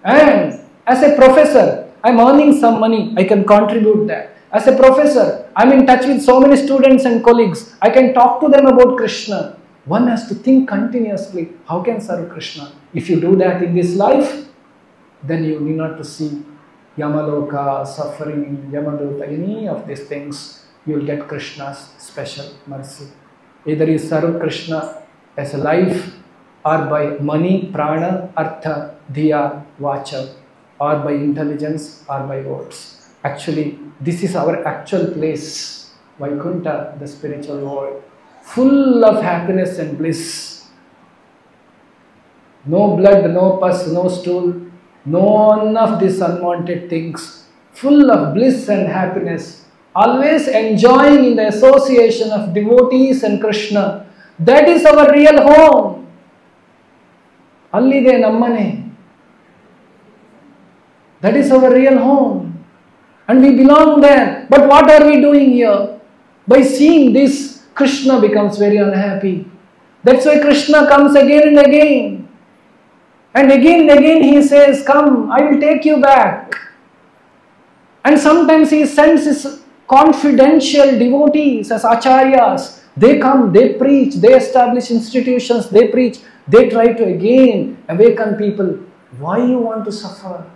[SPEAKER 1] And as a professor, I am earning some money. I can contribute that. As a professor, I am in touch with so many students and colleagues. I can talk to them about Krishna. One has to think continuously, how can I serve Krishna? If you do that in this life, then you need not to see Yamaloka, suffering, Yamadota, any of these things. You will get Krishna's special mercy. Either you serve Krishna as a life, or by money, prana, artha, dhiya, vacha, or by intelligence, or by words. Actually, this is our actual place, Vaikuntha, the spiritual world, full of happiness and bliss. No blood, no pus, no stool, none of these unwanted things, full of bliss and happiness, always enjoying in the association of devotees and Krishna. That is our real home. Allide nammane. That is our real home. And we belong there. But what are we doing here? By seeing this, Krishna becomes very unhappy. That's why Krishna comes again and again. And again he says, come, I will take you back. And sometimes he sends his confidential devotees as acharyas. They come, they preach, they establish institutions, they preach. They try to again awaken people. Why you want to suffer?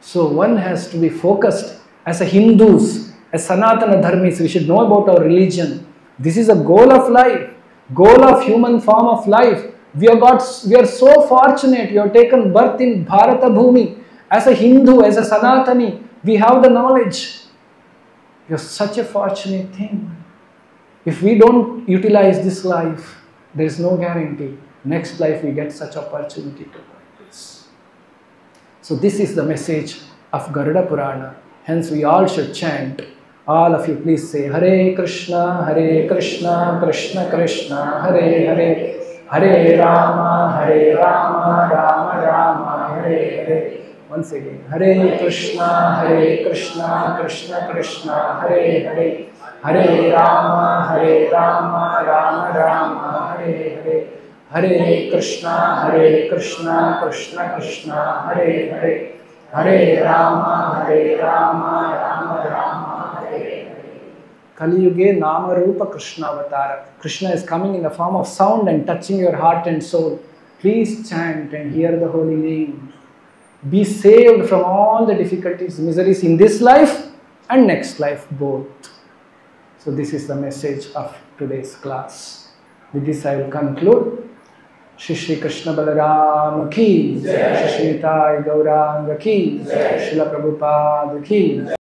[SPEAKER 1] So one has to be focused. As a Hindus, as Sanatana Dharmis, we should know about our religion. This is a goal of life, goal of human form of life. We are so fortunate, we have taken birth in Bharata Bhumi. As a Hindu, as a Sanatani, we have the knowledge. We are such a fortunate thing. If we don't utilize this life, there is no guarantee. Next life we get such opportunity to practice. So this is the message of Garuda Purana. Hence we all should chant. All of you please say Hare Krishna, Krishna Krishna, Hare Hare. Hare Rama, Rama Rama, Hare Hare. Once again, Hare Krishna, Krishna Krishna, Hare Hare. Hare Rama, Rama Rama, Hare Hare. Hare Krishna, Krishna Krishna, Hare Hare. Hare Rama, Rama Rama, Hare Hare. Kali Yuge Nama Rupa Krishna Avatara. Krishna is coming in the form of sound and touching your heart and soul. Please chant and hear the holy name. Be saved from all the difficulties, miseries in this life and next life both. So this is the message of today's class. With this I will conclude. Shri Krishna Balaram ki, Shri Nitai Gauranga ki, Srila Prabhupada ki.